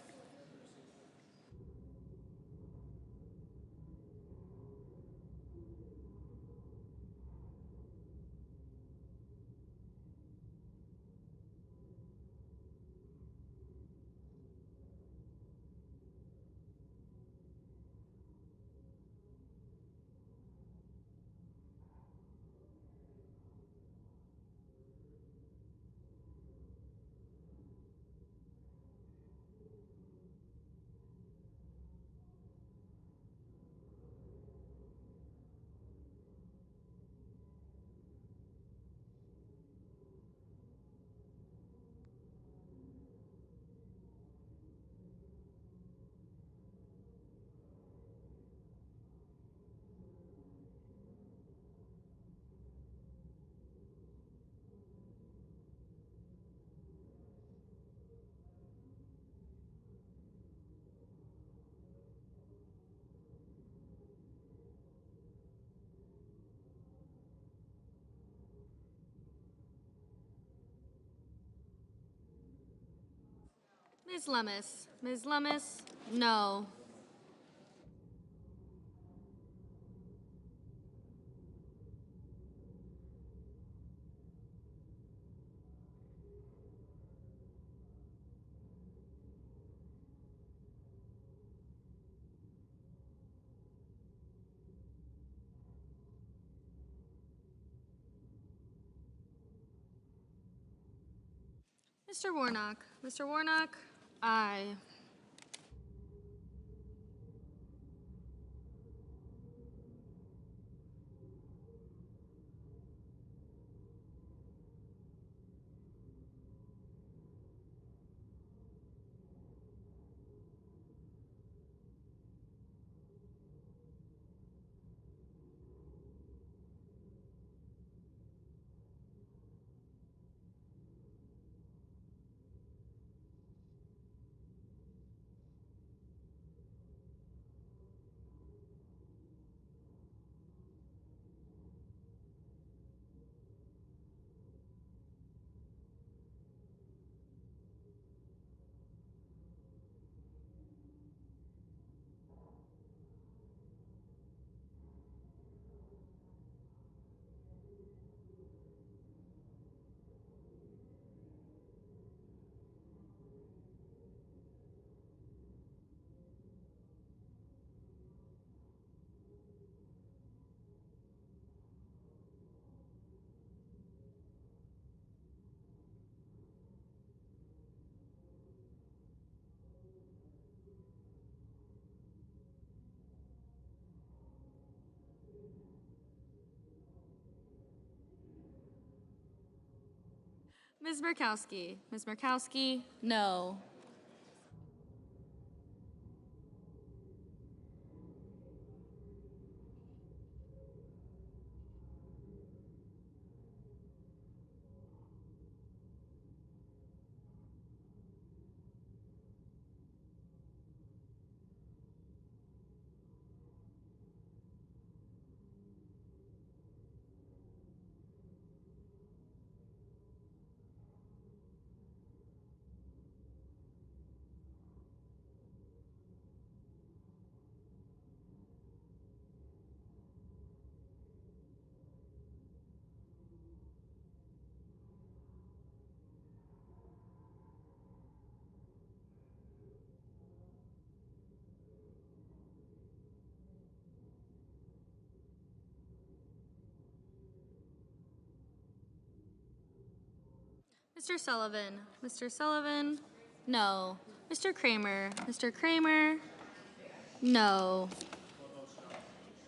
Ms. Lummis. Ms. Lummis, no. Mr. Warnock. Mr. Warnock, aye. Ms. Murkowski. Ms. Murkowski, no. Mr. Sullivan. Mr. Sullivan, no. Mr. Kramer. Mr. Kramer, no.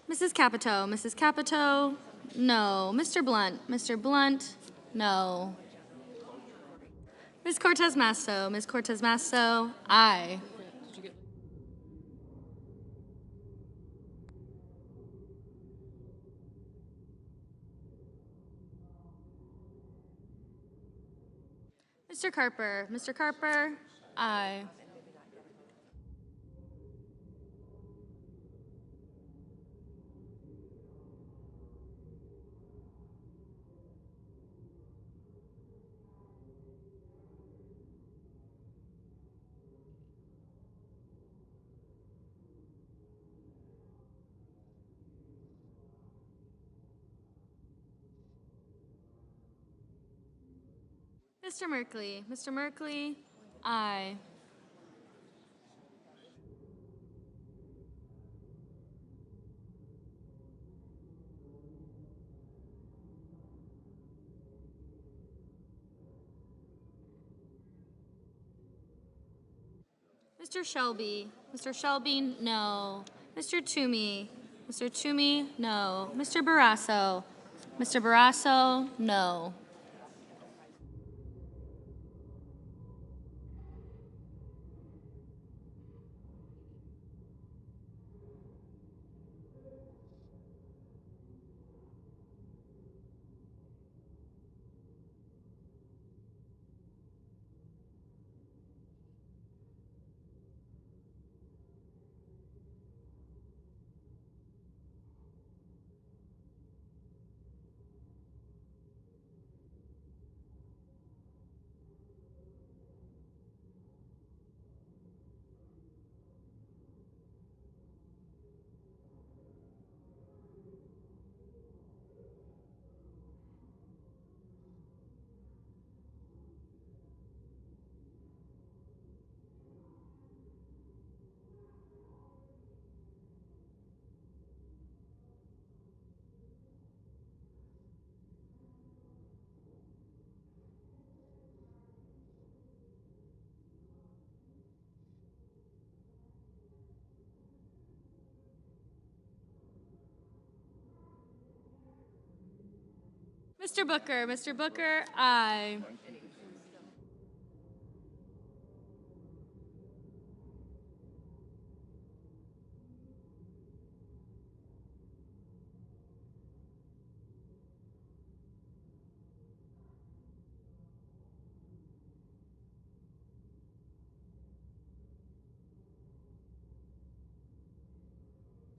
Mrs. Capito. Mrs. Capito, no. Mr. Blunt. Mr. Blunt, no. Ms. Cortez Masto. Ms. Cortez Masto, aye. Did you get? Mr. Carper. Mr. Carper, aye. Mr. Merkley. Mr. Merkley, aye. Mr. Shelby. Mr. Shelby, no. Mr. Toomey. Mr. Toomey, no. Mr. Barrasso. Mr. Barrasso, no. Mr. Booker, aye.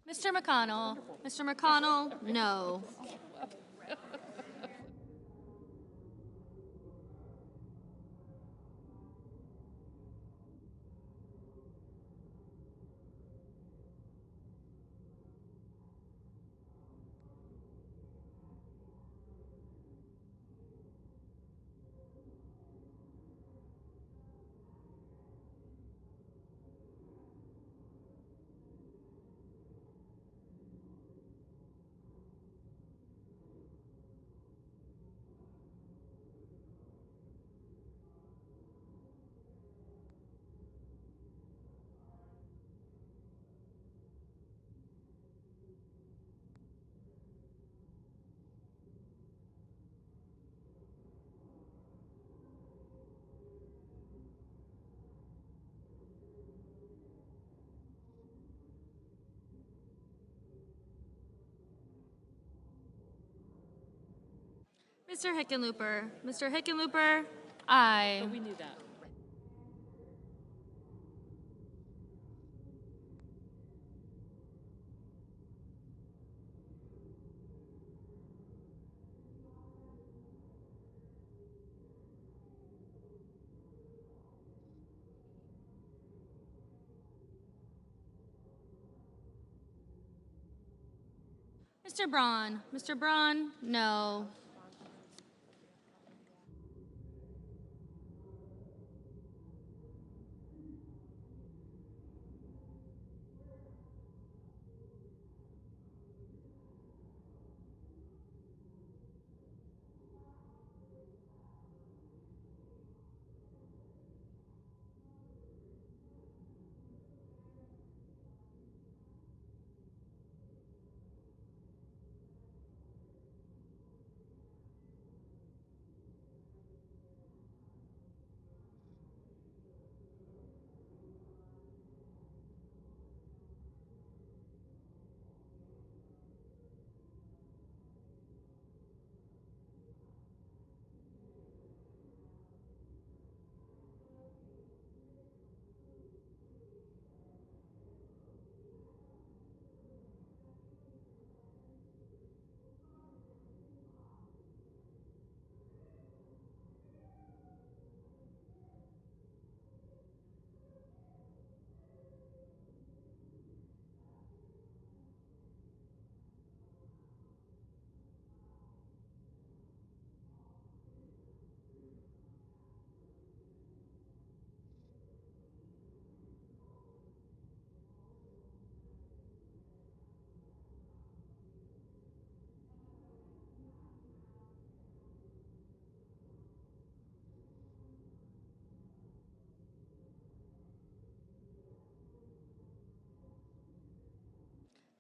Mr. McConnell, no. Mr. Hickenlooper, aye. We knew that. Mr. Braun, no.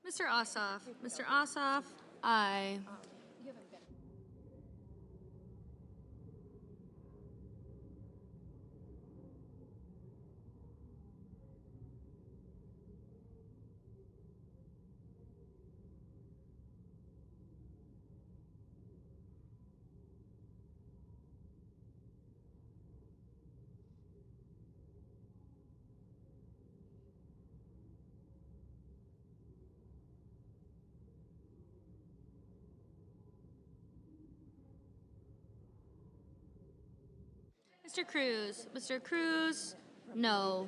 Mr. Ossoff, aye. Mr. Cruz, no.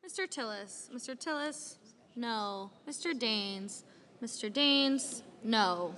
Mr. Tillis. Mr. Tillis, no. Mr. Daines. Mr. Daines, no.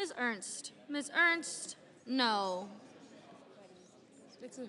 Ms. Ernst. Ms. Ernst, no. Sticks and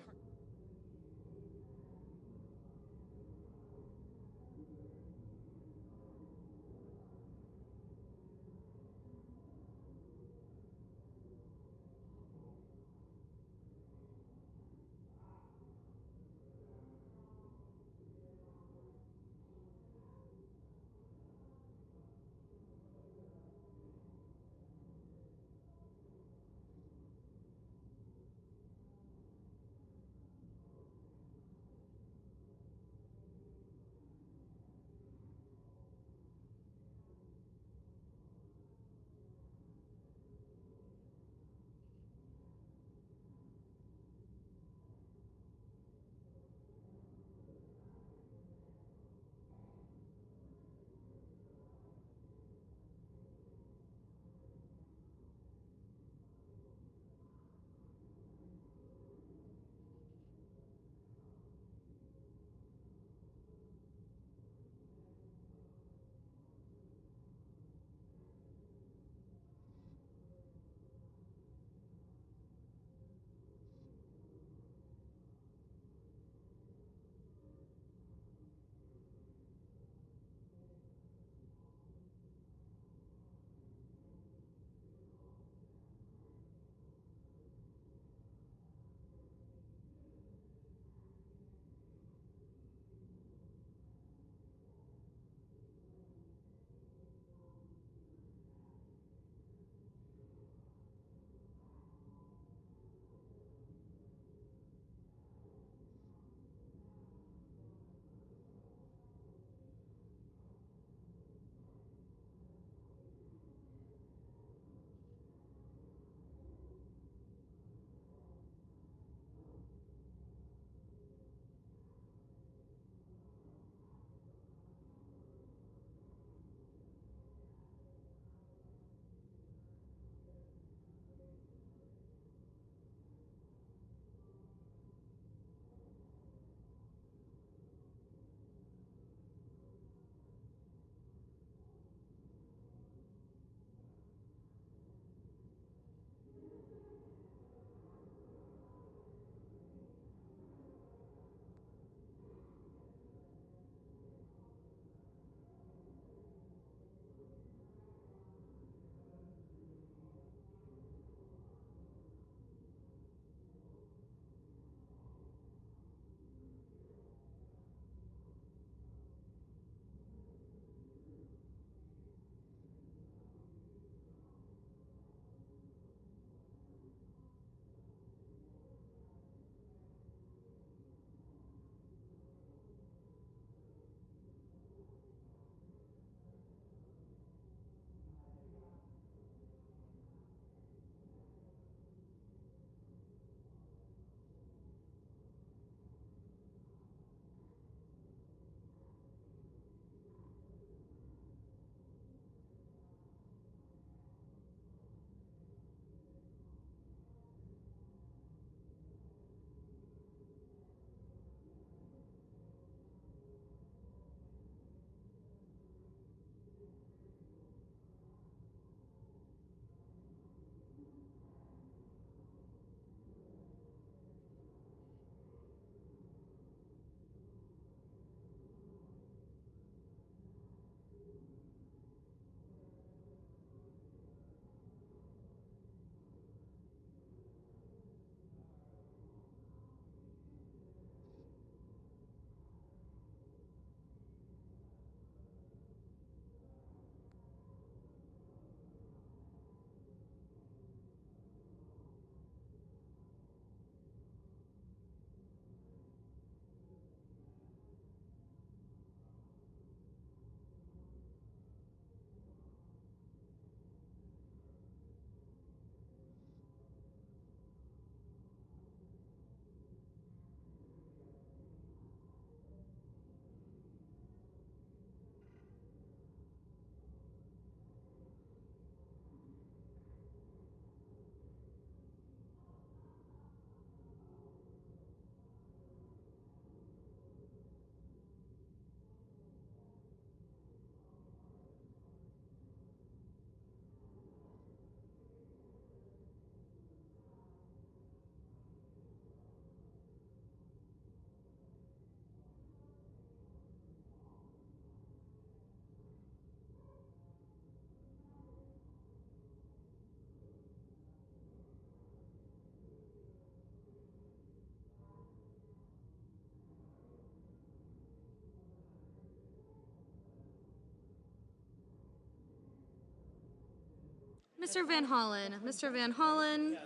Mr. Van Hollen. Mr. Van Hollen,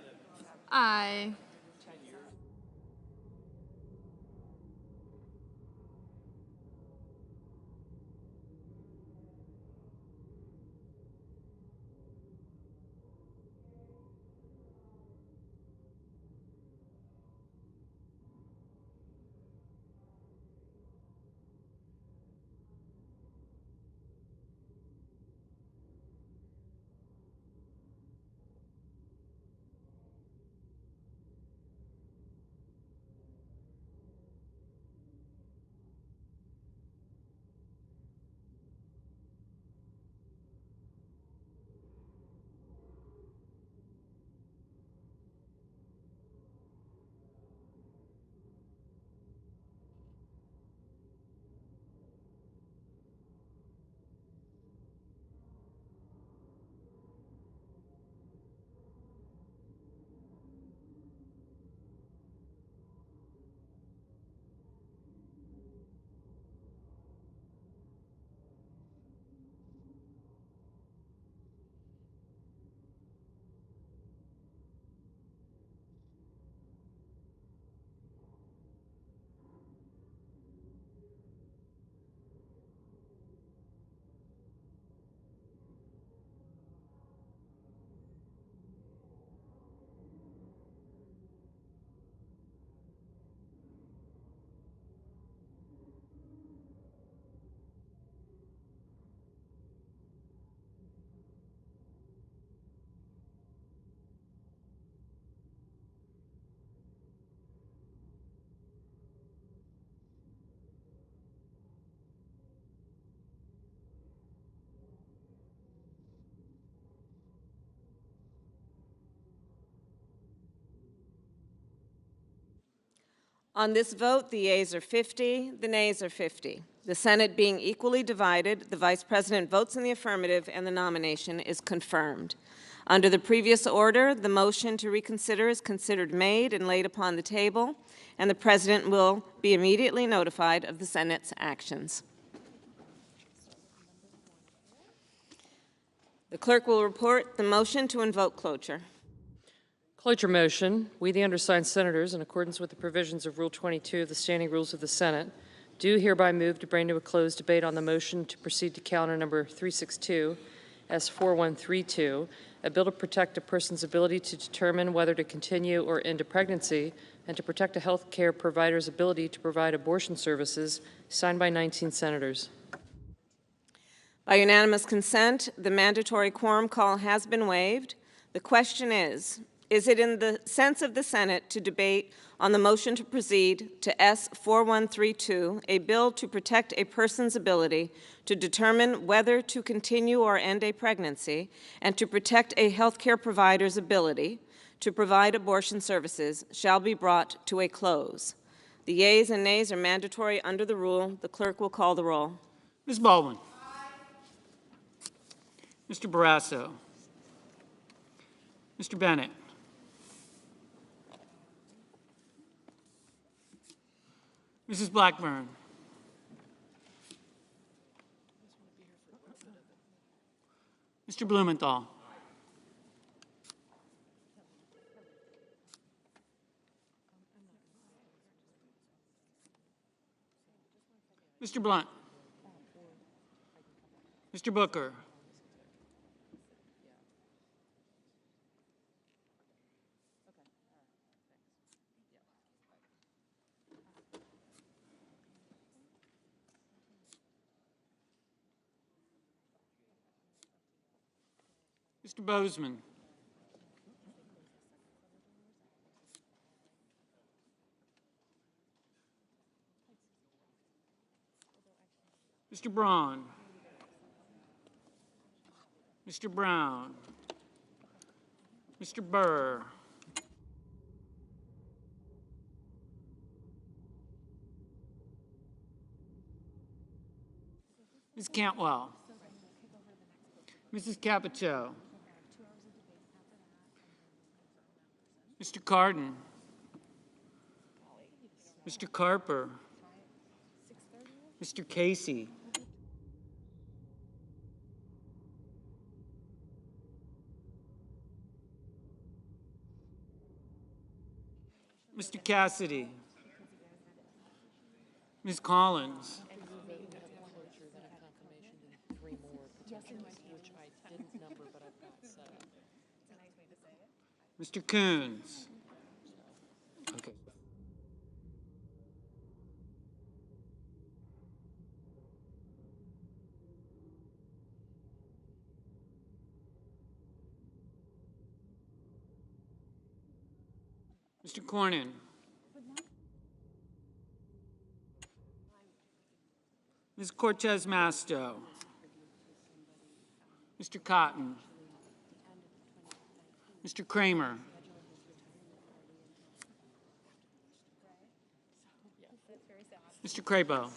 aye. On this vote, the yeas are 50, the nays are 50. The Senate being equally divided, the Vice President votes in the affirmative and the nomination is confirmed. Under the previous order, the motion to reconsider is considered made and laid upon the table, and the President will be immediately notified of the Senate's actions. The clerk will report the motion to invoke cloture. Cloture motion. We, the undersigned senators, in accordance with the provisions of Rule 22 of the Standing Rules of the Senate, do hereby move to bring to a closed debate on the motion to proceed to calendar number 362, S4132, a bill to protect a person's ability to determine whether to continue or end a pregnancy and to protect a health care provider's ability to provide abortion services, signed by 19 senators. By unanimous consent, the mandatory quorum call has been waived. The question is it in the sense of the Senate to debate on the motion to proceed to S4132, a bill to protect a person's ability to determine whether to continue or end a pregnancy and to protect a healthcare provider's ability to provide abortion services, shall be brought to a close? The yeas and nays are mandatory under the rule. The clerk will call the roll. Ms. Baldwin. Mr. Barrasso. Mr. Bennett. Mrs. Blackburn. Mr. Blumenthal. Mr. Blunt. Mr. Booker. Mr. Bozeman. Mr. Braun. Mr. Brown. Mr. Burr. Ms. Cantwell. Mrs. Cappuccio. Mr. Cardin. Mr. Carper. Mr. Casey. Mr. Cassidy. Ms. Collins. Mr. Coons. Okay. Mr. Cornyn. Ms. Cortez Masto. Mr. Cotton. Mr. Kramer. Mr. Crabo.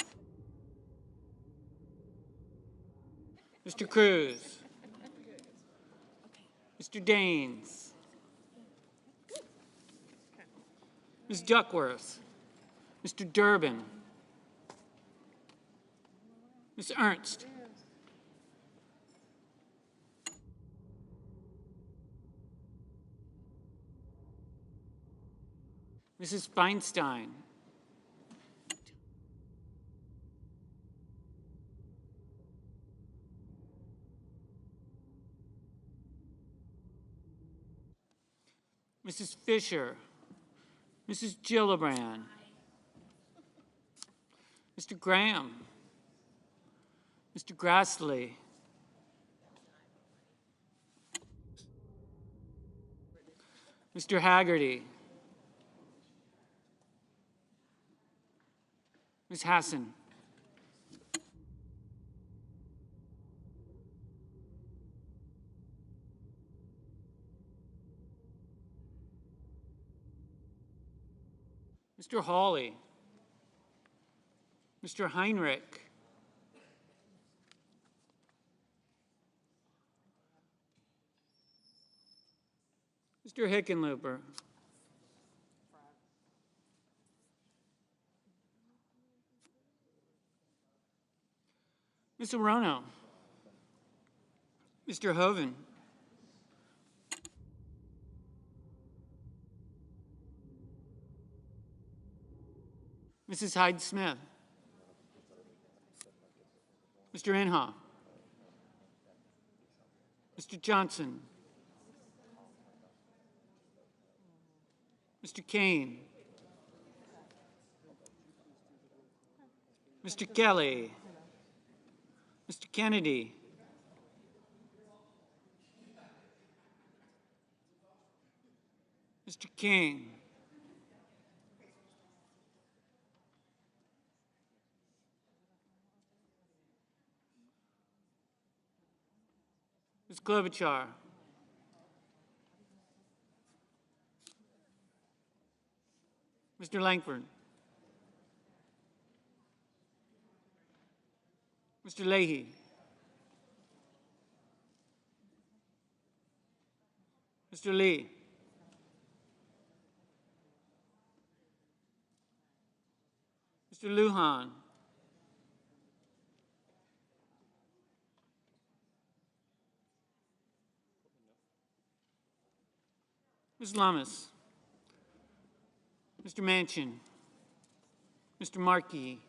Mr. Cruz. Mr. Daines. Ms. Duckworth. Mr. Durbin. Ms. Ernst. Mrs. Feinstein. Mrs. Fisher. Mrs. Gillibrand. Mr. Graham. Mr. Grassley. Mr. Haggerty. Ms. Hassan. Mr. Hawley. Mr. Heinrich. Mr. Hickenlooper. Ms. Arono. Mr. Hoven. Mrs. Hyde-Smith. Mr. Inhofe. Mr. Johnson. Mr. Kane. Mr. Kelly. Mr. Kennedy. Mr. King. Ms. Klobuchar. Mr. Langford. Mr. Leahy. Mr. Lee. Mr. Lujan. Ms. Lamas. Mr. Manchin. Mr. Markey.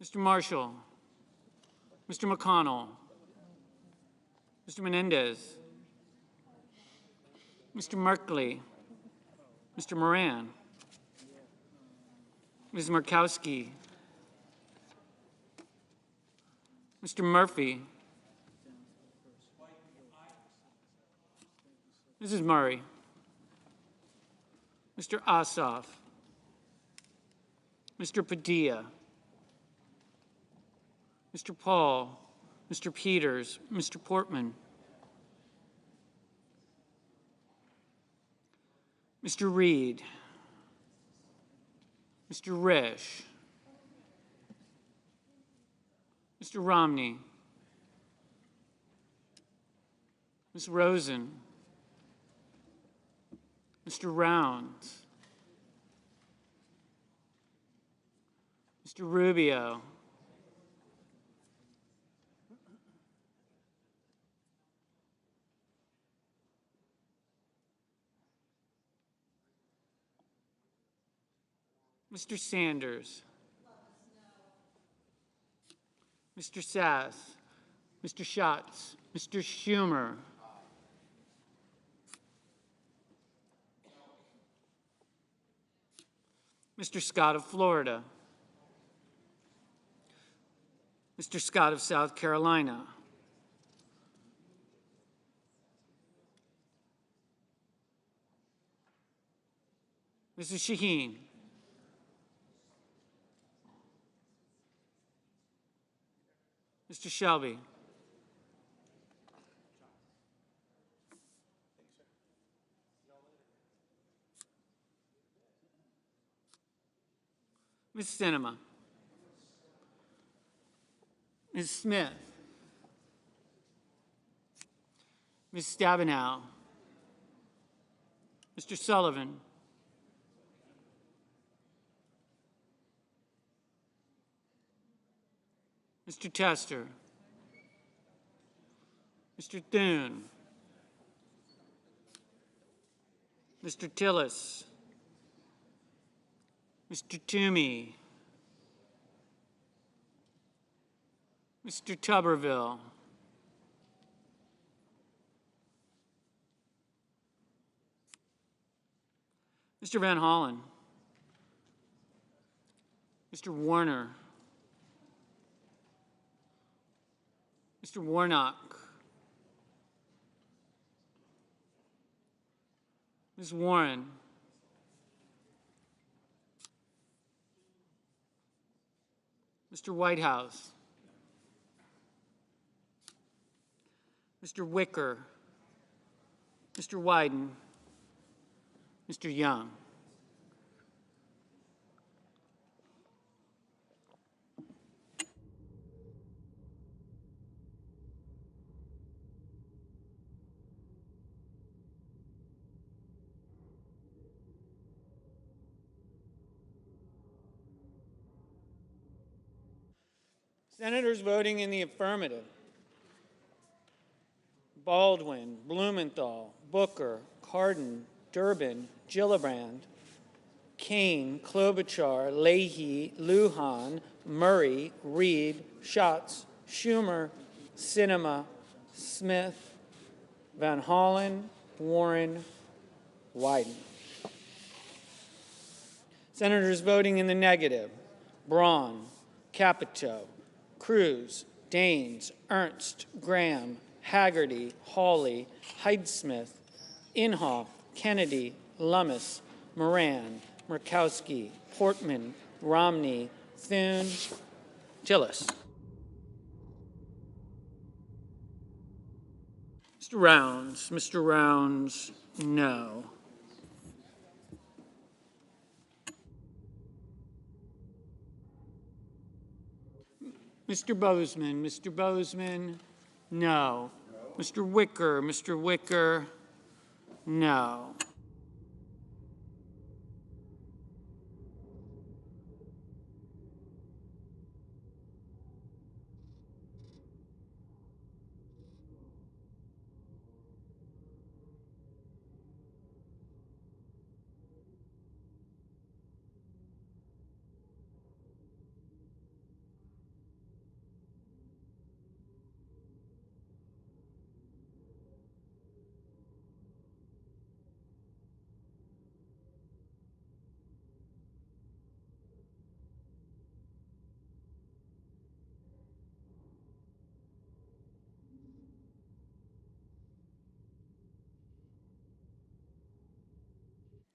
Mr. Marshall. Mr. McConnell. Mr. Menendez. Mr. Merkley. Mr. Moran. Ms. Murkowski. Mr. Murphy. Mrs. Murray. Mr. Ossoff. Mr. Padilla. Mr. Paul. Mr. Peters. Mr. Portman. Mr. Reed. Mr. Risch. Mr. Romney. Ms. Rosen. Mr. Rounds. Mr. Rubio. Mr. Sanders. Mr. Sass. Mr. Schatz. Mr. Schumer. Mr. Scott of Florida. Mr. Scott of South Carolina. Mrs. Shaheen. Mr. Shelby. Ms. Sinema. Ms. Smith. Ms. Stabenow. Mr. Sullivan. Mr. Tester. Mr. Thune. Mr. Tillis. Mr. Toomey. Mr. Tuberville. Mr. Van Hollen. Mr. Warner. Mr. Warnock. Ms. Warren. Mr. Whitehouse. Mr. Wicker. Mr. Wyden. Mr. Young. Senators voting in the affirmative: Baldwin, Blumenthal, Booker, Cardin, Durbin, Gillibrand, Kane, Klobuchar, Leahy, Lujan, Murray, Reed, Schatz, Schumer, Sinema, Smith, Van Hollen, Warren, Wyden. Senators voting in the negative: Braun, Capito, Cruz, Daines, Ernst, Graham, Haggerty, Hawley, Heidsmith, Inhofe, Kennedy, Lummis, Moran, Murkowski, Portman, Romney, Thune, Tillis. Mr. Rounds, no. Mr. Bozeman, no. Mr. Wicker, no.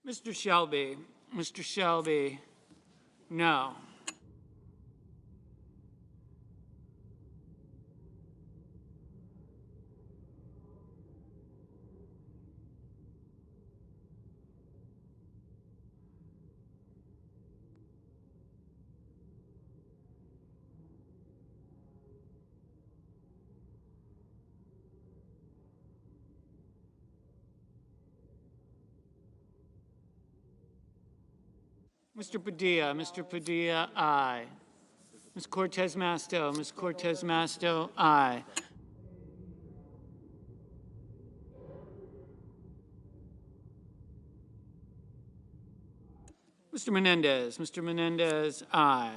Mr. Shelby, no. Mr. Padilla, aye. Ms. Cortez Masto, aye. Mr. Menendez. Mr. Menendez, aye.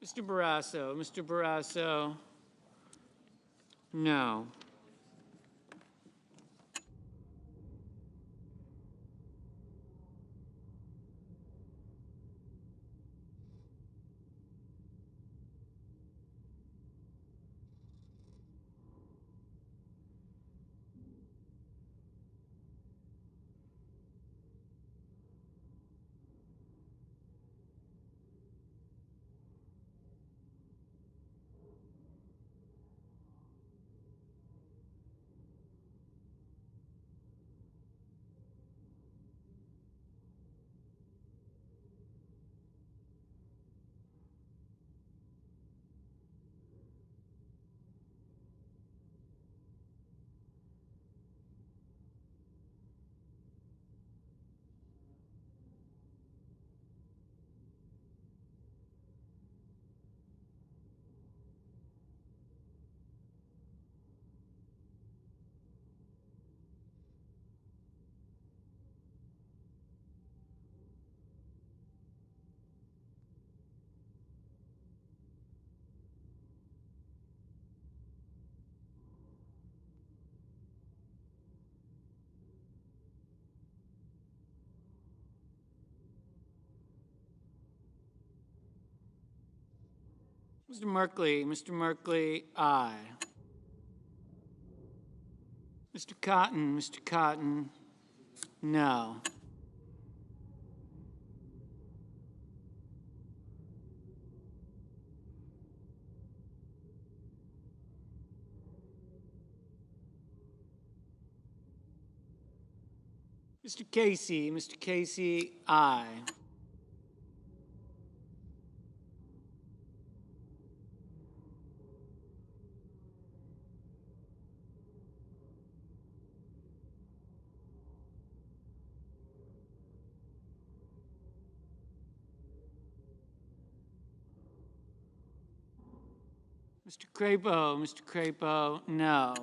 Mr. Barrasso. Mr. Barrasso, no. Mr. Merkley. Mr. Merkley, aye. Mr. Cotton. Mr. Cotton, no. Mr. Casey. Mr. Casey, aye. Mr. Crapo. Mr. Crapo, no.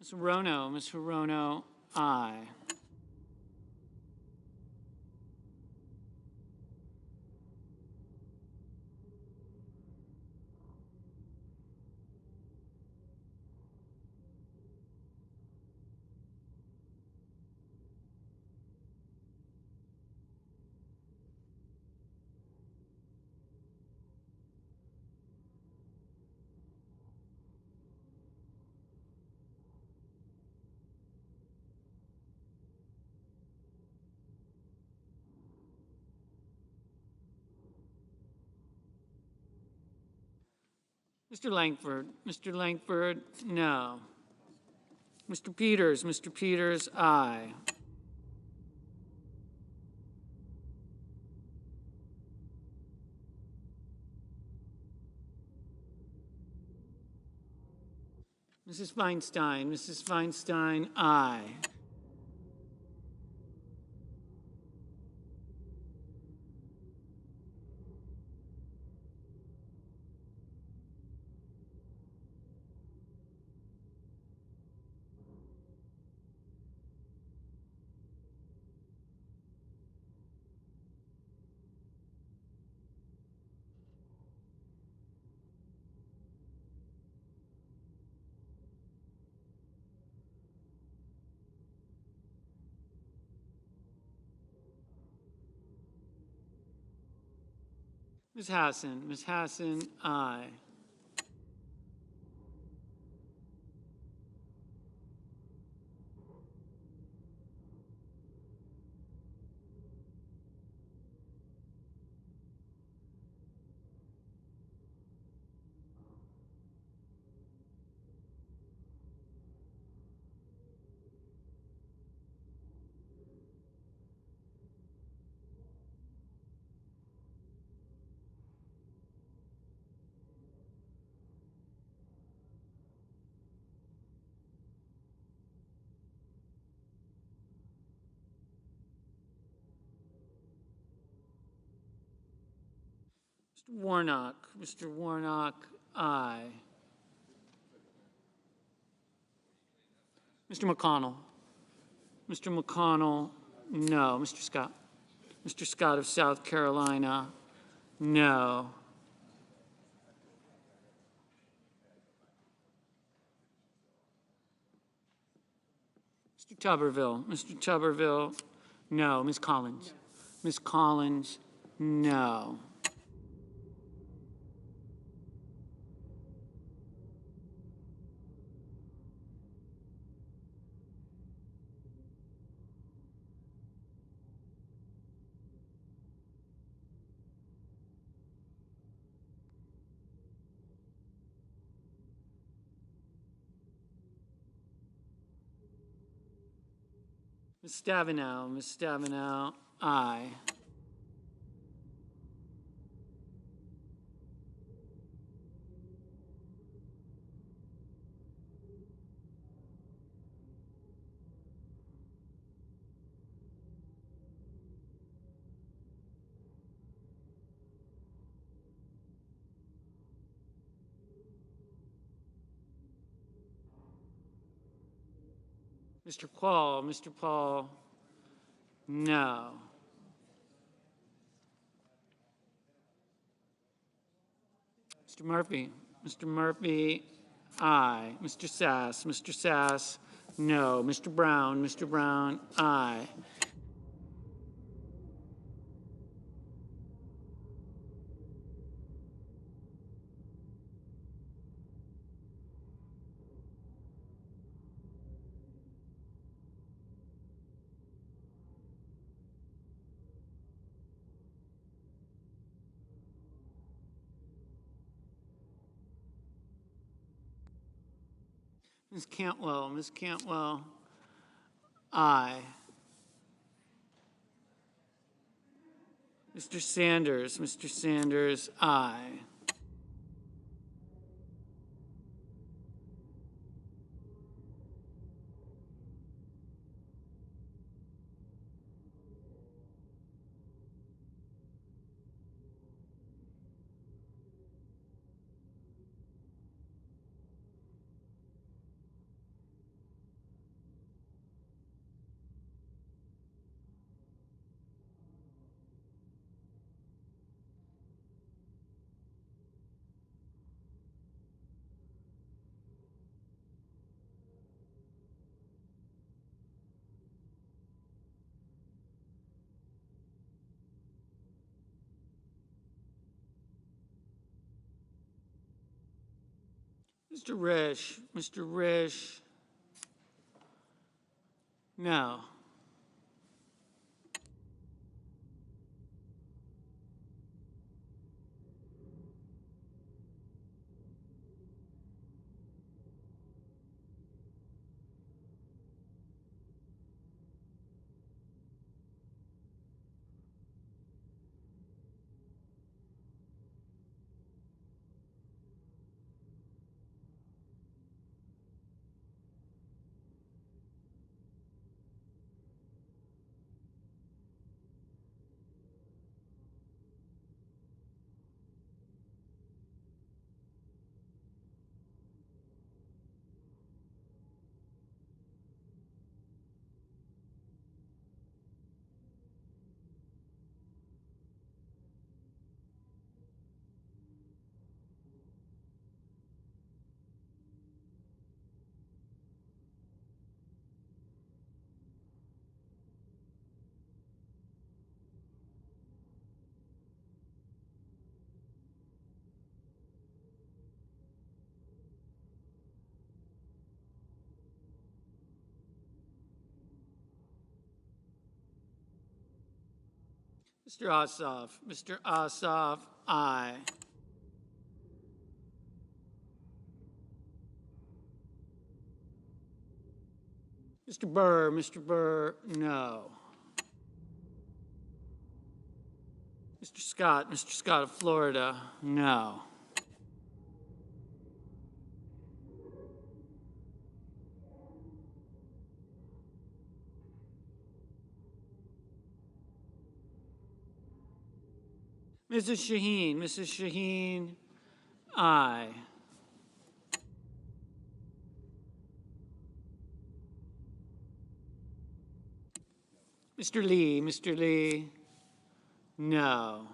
Ms. Hirono, aye. Mr. Langford, no. Mr. Peters, aye. Mrs. Feinstein, aye. Ms. Hassan, aye. Mr. Warnock, aye. Mr. McConnell, no. Mr. Scott of South Carolina, no. Mr. Tuberville, no. Ms. Collins, no. Ms. Stabenow, aye. Mr. Paul, no. Mr. Murphy, aye. Mr. Sass, no. Mr. Brown, aye. Ms. Cantwell, aye. Mr. Sanders, aye. Mr. Risch. Mr. Risch. No. Mr. Ossoff. Mr. Ossoff, aye. Mr. Burr. Mr. Burr, no. Mr. Scott. Mr. Scott of Florida, no. Mrs. Shaheen. Mrs. Shaheen, aye. Mr. Lee. Mr. Lee, no.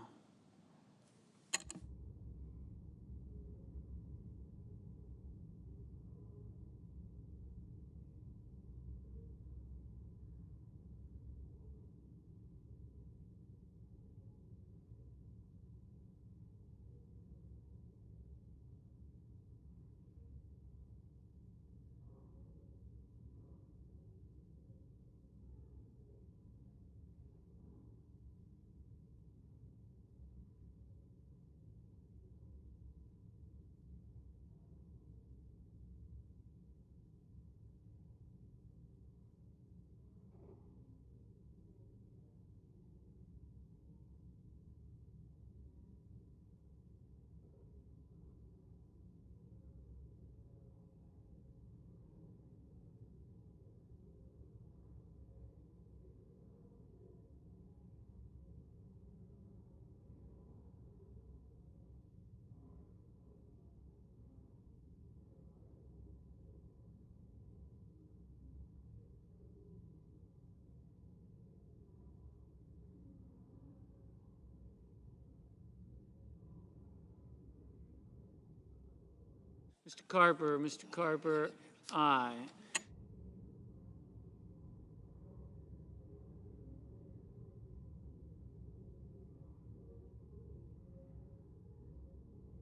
Mr. Carper. Mr. Carper, aye.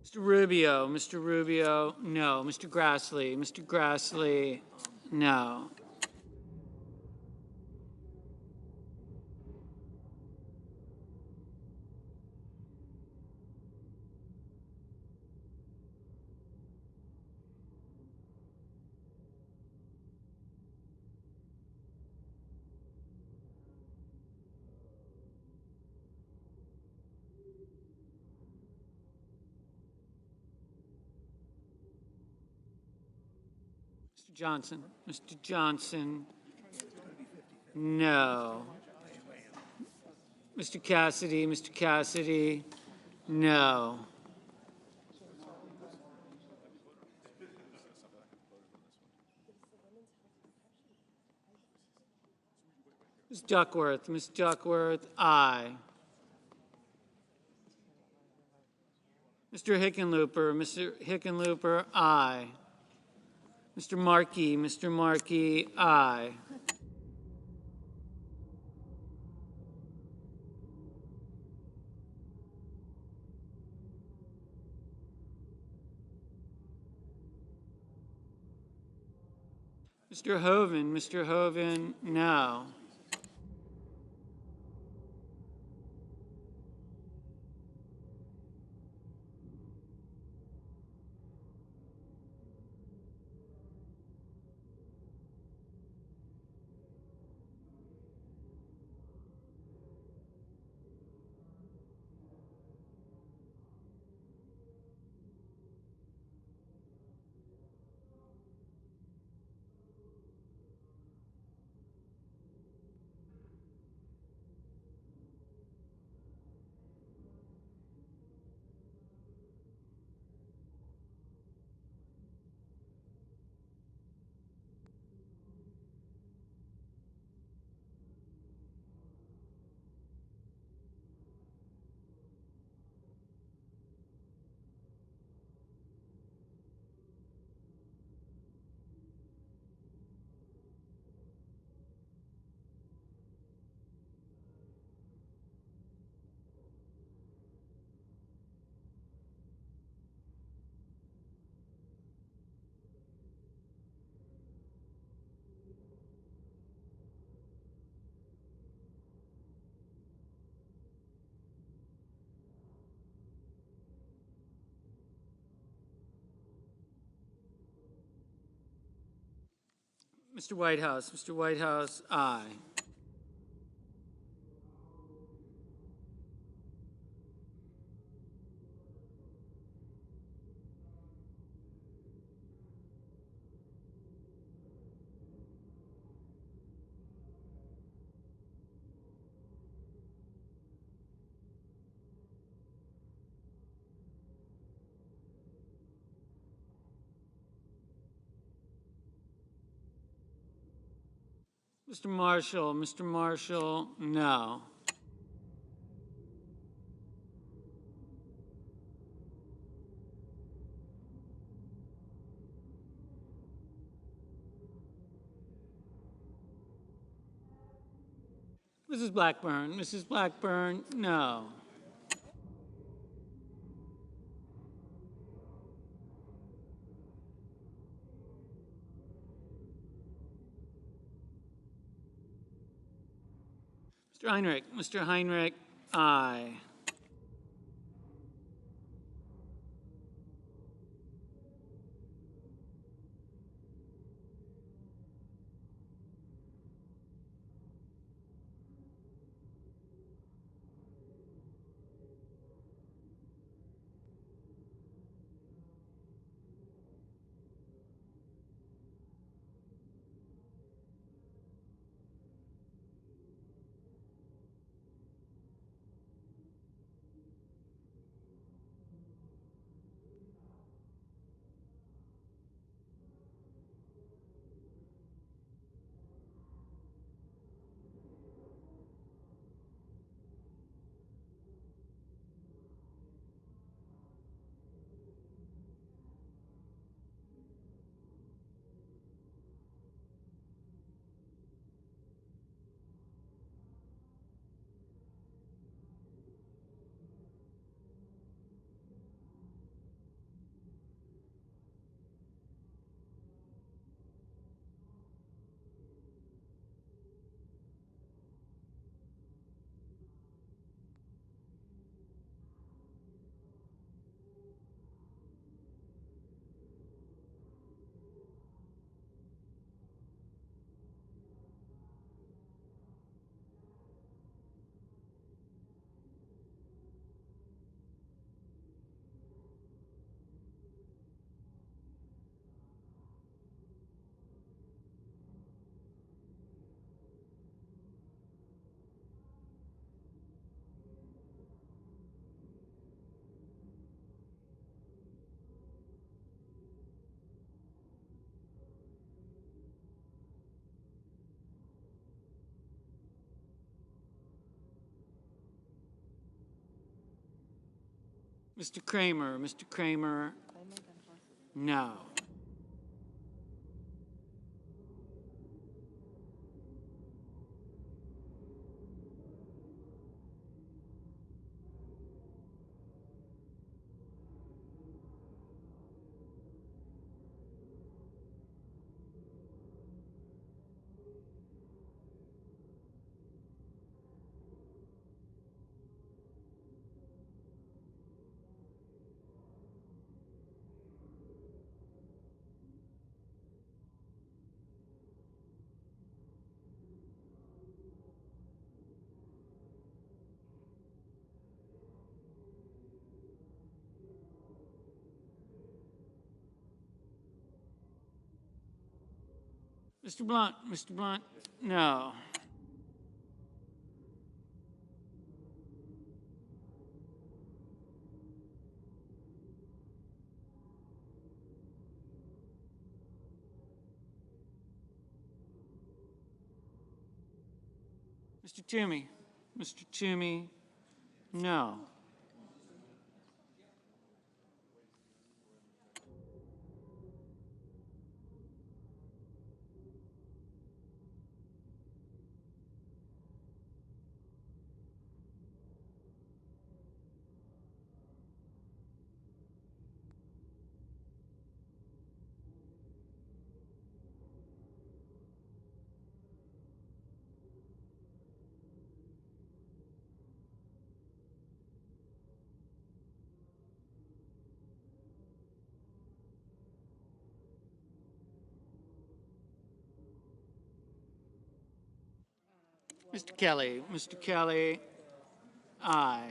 Mr. Rubio. Mr. Rubio, no. Mr. Grassley. Mr. Grassley, no. Mr. Johnson. Mr. Johnson, no. Mr. Cassidy. Mr. Cassidy, no. Ms. Duckworth. Ms. Duckworth, aye. Mr. Hickenlooper. Mr. Hickenlooper, aye. Mr. Markey. Mr. Markey, aye. Mr. Hoven, no. Mr. Whitehouse, aye. Mr. Marshall, no. Mrs. Blackburn, no. Mr. Heinrich, aye. Mr. Kramer, no. Mr. Blunt, no. Mr. Toomey, no. Mr. Kelly, aye.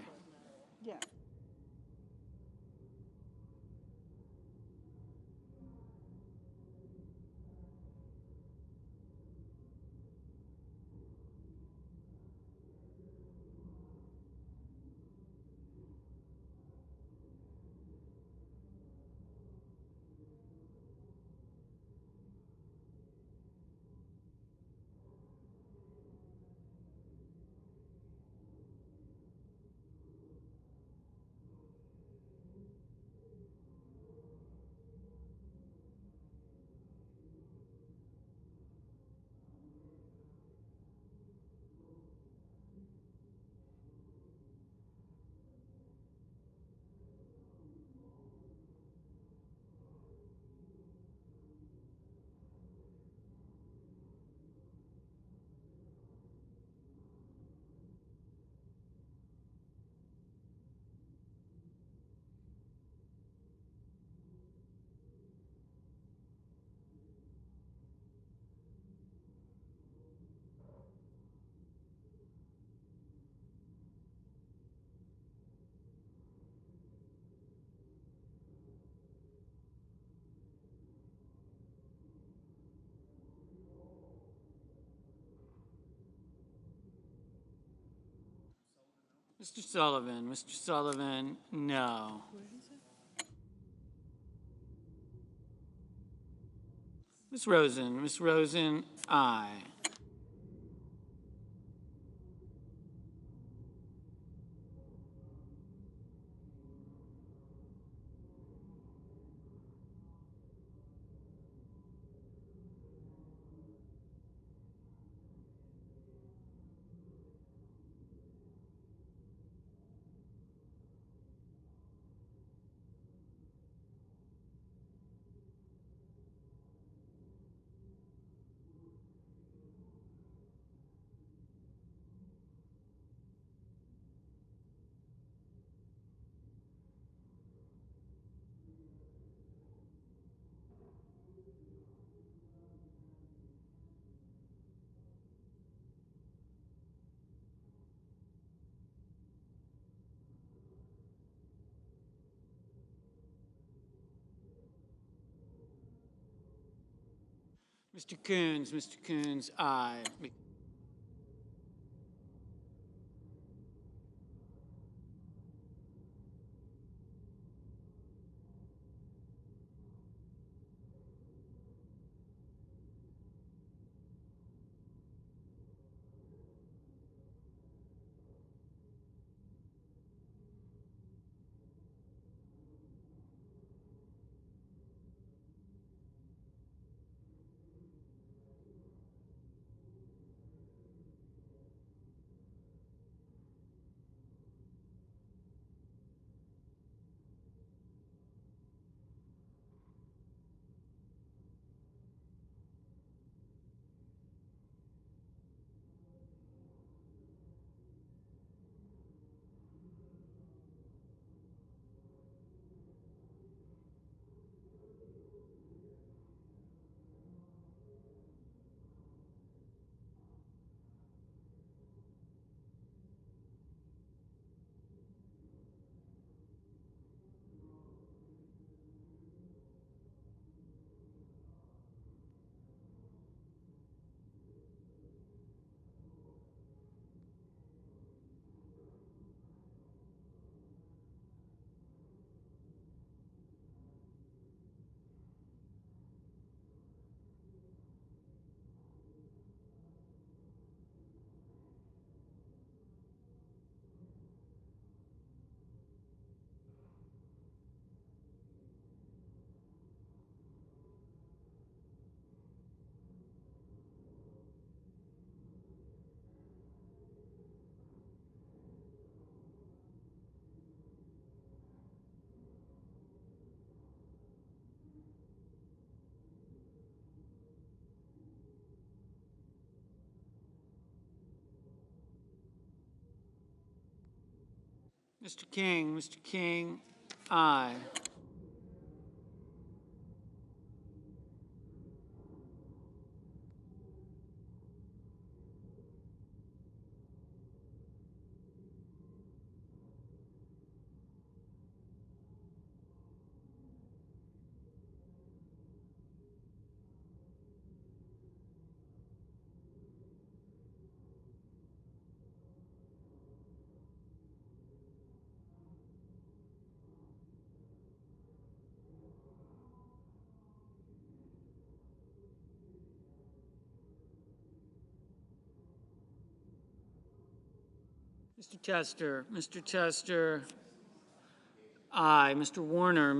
Mr. Sullivan, no. Ms. Rosen, aye. Mr. Coons, aye. Mr. King, aye. Mr. Tester, aye. Mr. Warner,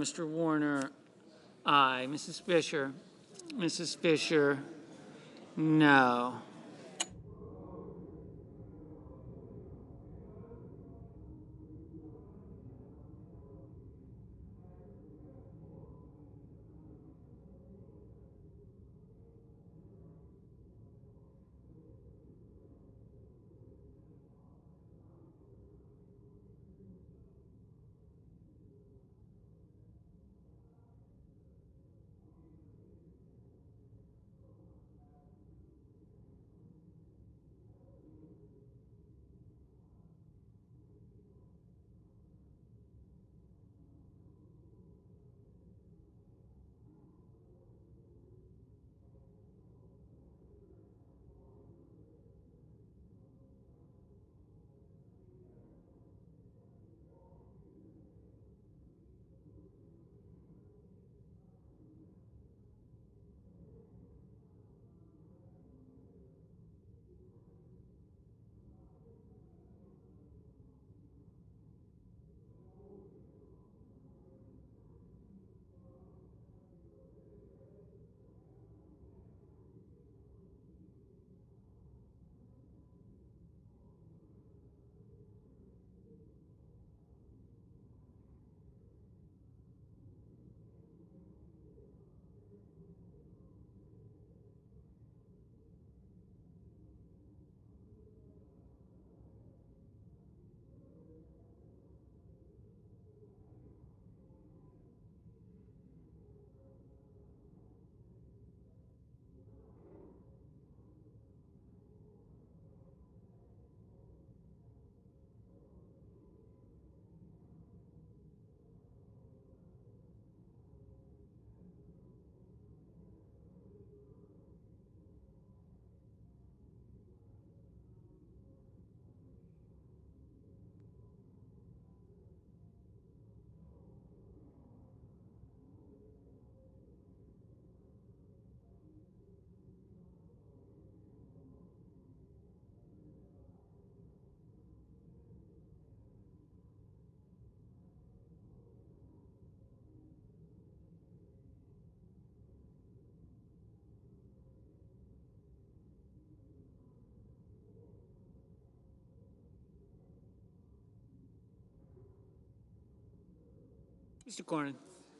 aye. Mrs. Fisher, no.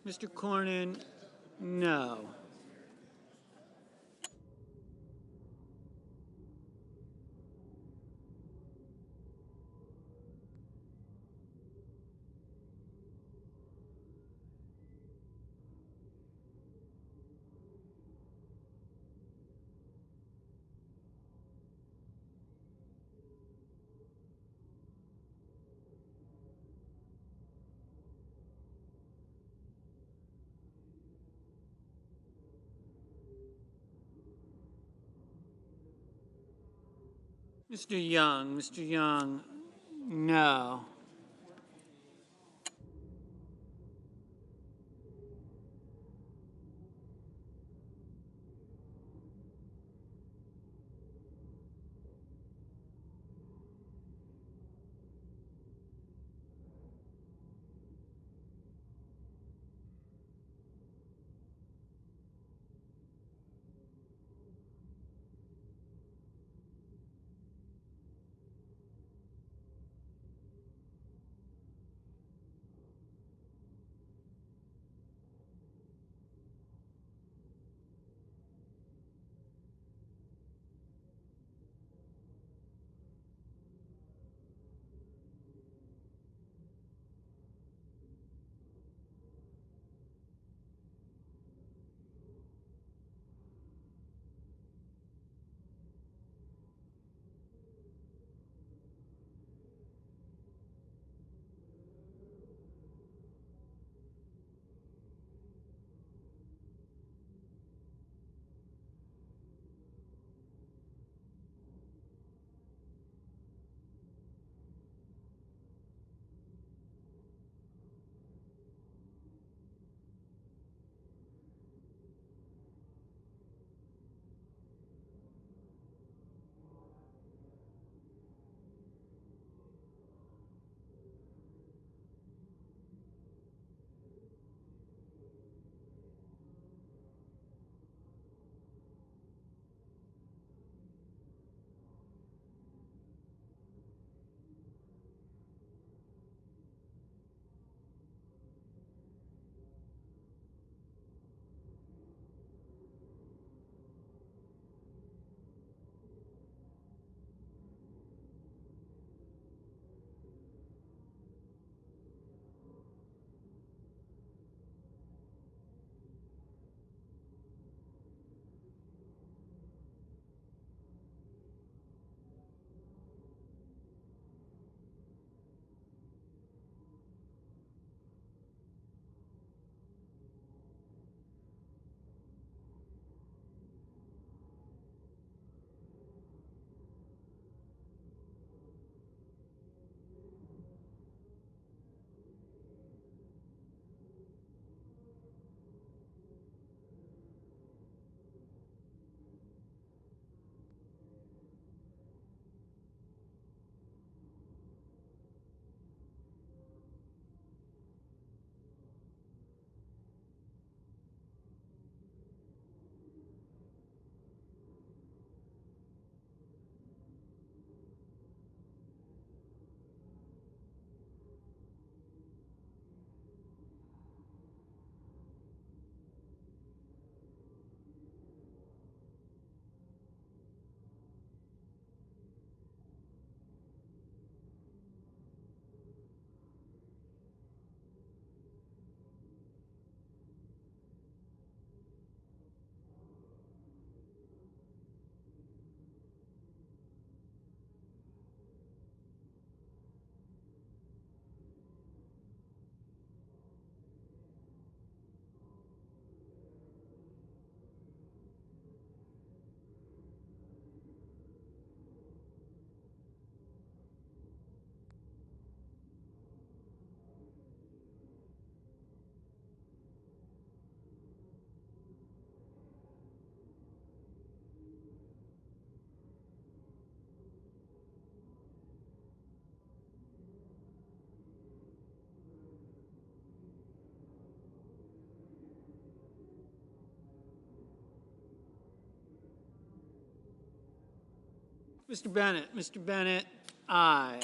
Mr. Cornyn, no. Mr. Young, no. Mr. Bennett. Mr. Bennett, aye.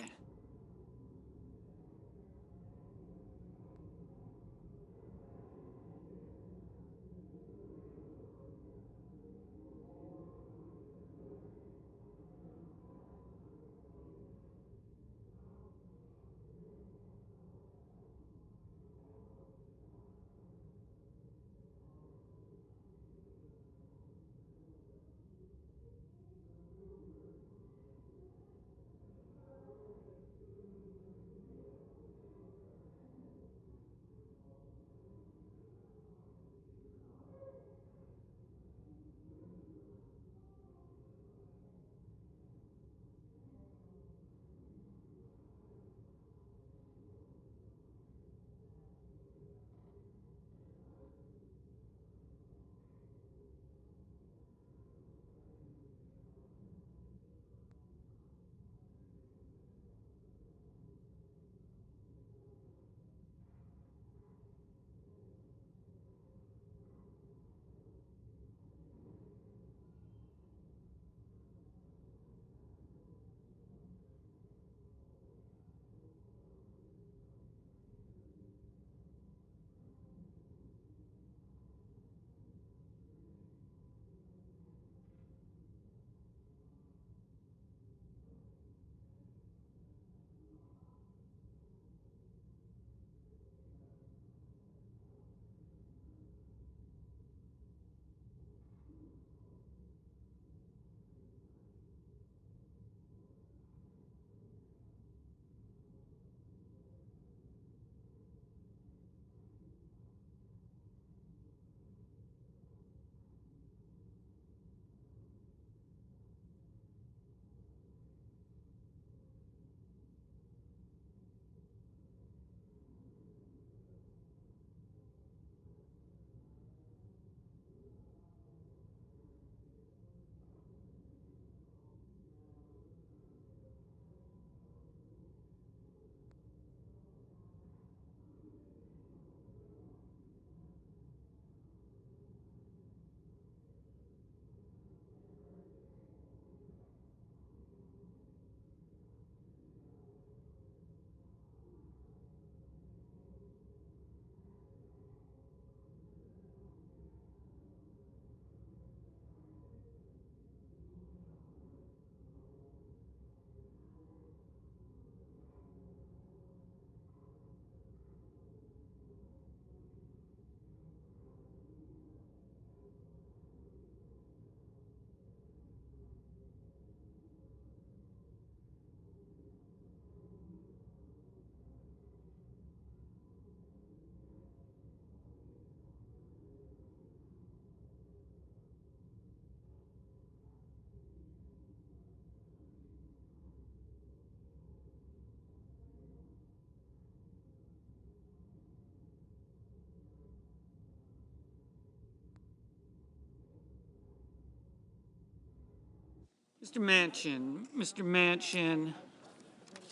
Mr. Manchin. Mr. Manchin,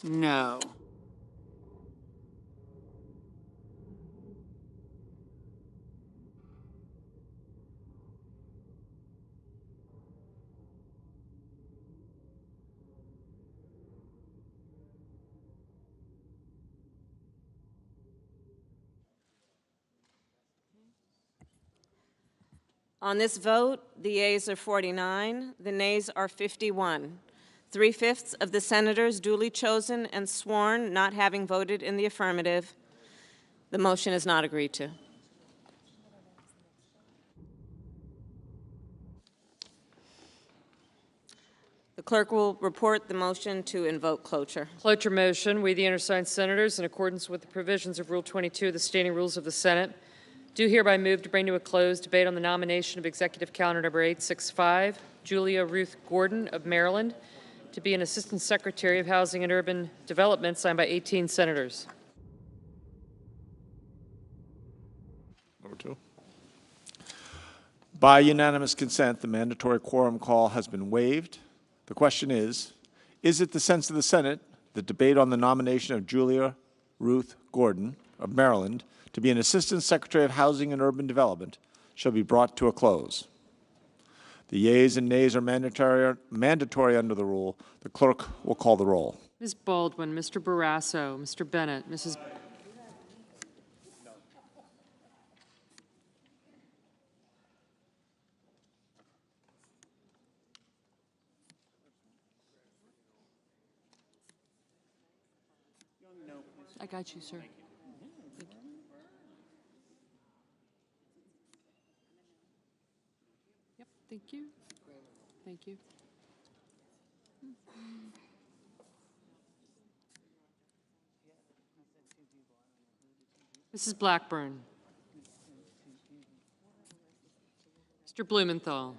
no. On this vote, the yeas are 49, the nays are 51. 3/5 of the senators duly chosen and sworn not having voted in the affirmative. The motion is not agreed to. The clerk will report the motion to invoke cloture. Cloture motion. We, the undersigned senators, in accordance with the provisions of Rule 22 of the Standing Rules of the Senate, do hereby move to bring to a close debate on the nomination of Executive Calendar Number 865, Julia Ruth Gordon of Maryland, to be an Assistant Secretary of Housing and Urban Development, signed by 18 senators. Number 2. By unanimous consent, the mandatory quorum call has been waived. The question is it the sense of the Senate that debate on the nomination of Julia Ruth Gordon of Maryland to be an Assistant Secretary of Housing and Urban Development shall be brought to a close? The yeas and nays are mandatory under the rule. The clerk will call the roll. Ms. Baldwin, Mr. Barrasso, Mr. Bennett, Mrs. I got you, sir. Thank you. Yep, thank you. Thank you. Mrs. Blackburn. Mr. Blumenthal.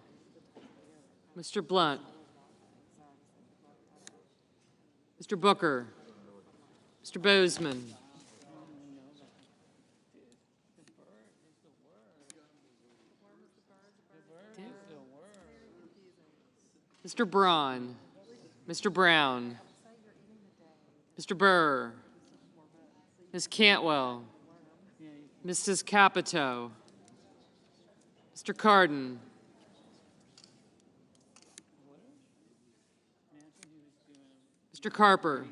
Mr. Blunt. Mr. Booker. Mr. Bozeman. Mr. Braun. Mr. Brown. Mr. Burr. Ms. Cantwell. Mrs. Capito. Mr. Cardin. Mr. Carper.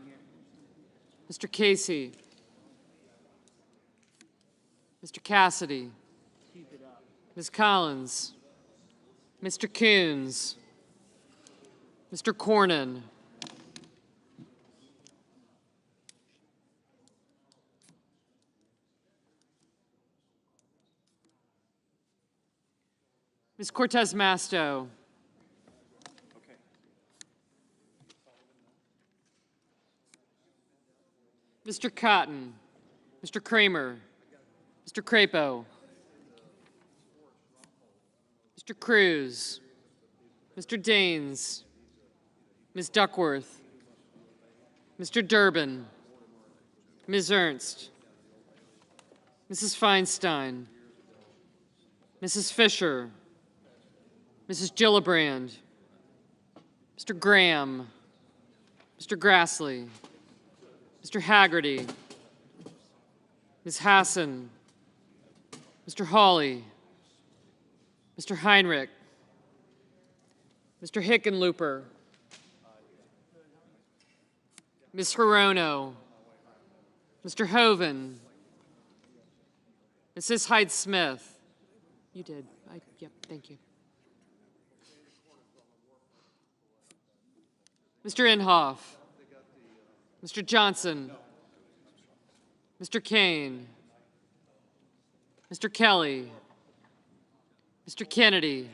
Mr. Casey. Mr. Cassidy. Ms. Collins. Mr. Coons. Mr. Cornyn. Ms. Cortez Masto. Mr. Cotton. Mr. Kramer. Mr. Crapo. Mr. Cruz. Mr. Daines. Ms. Duckworth. Mr. Durbin. Ms. Ernst. Mrs. Feinstein. Mrs. Fisher. Mrs. Gillibrand. Mr. Graham. Mr. Grassley. Mr. Haggerty. Ms. Hassan. Mr. Hawley. Mr. Heinrich. Mr. Hickenlooper. Ms. Hirono. Mr. Hoven. Mrs. Hyde-Smith. You did. Yep, thank you. Mr. Inhofe. Mr. Johnson. Mr. Kane. Mr. Kelly. Mr. Kennedy.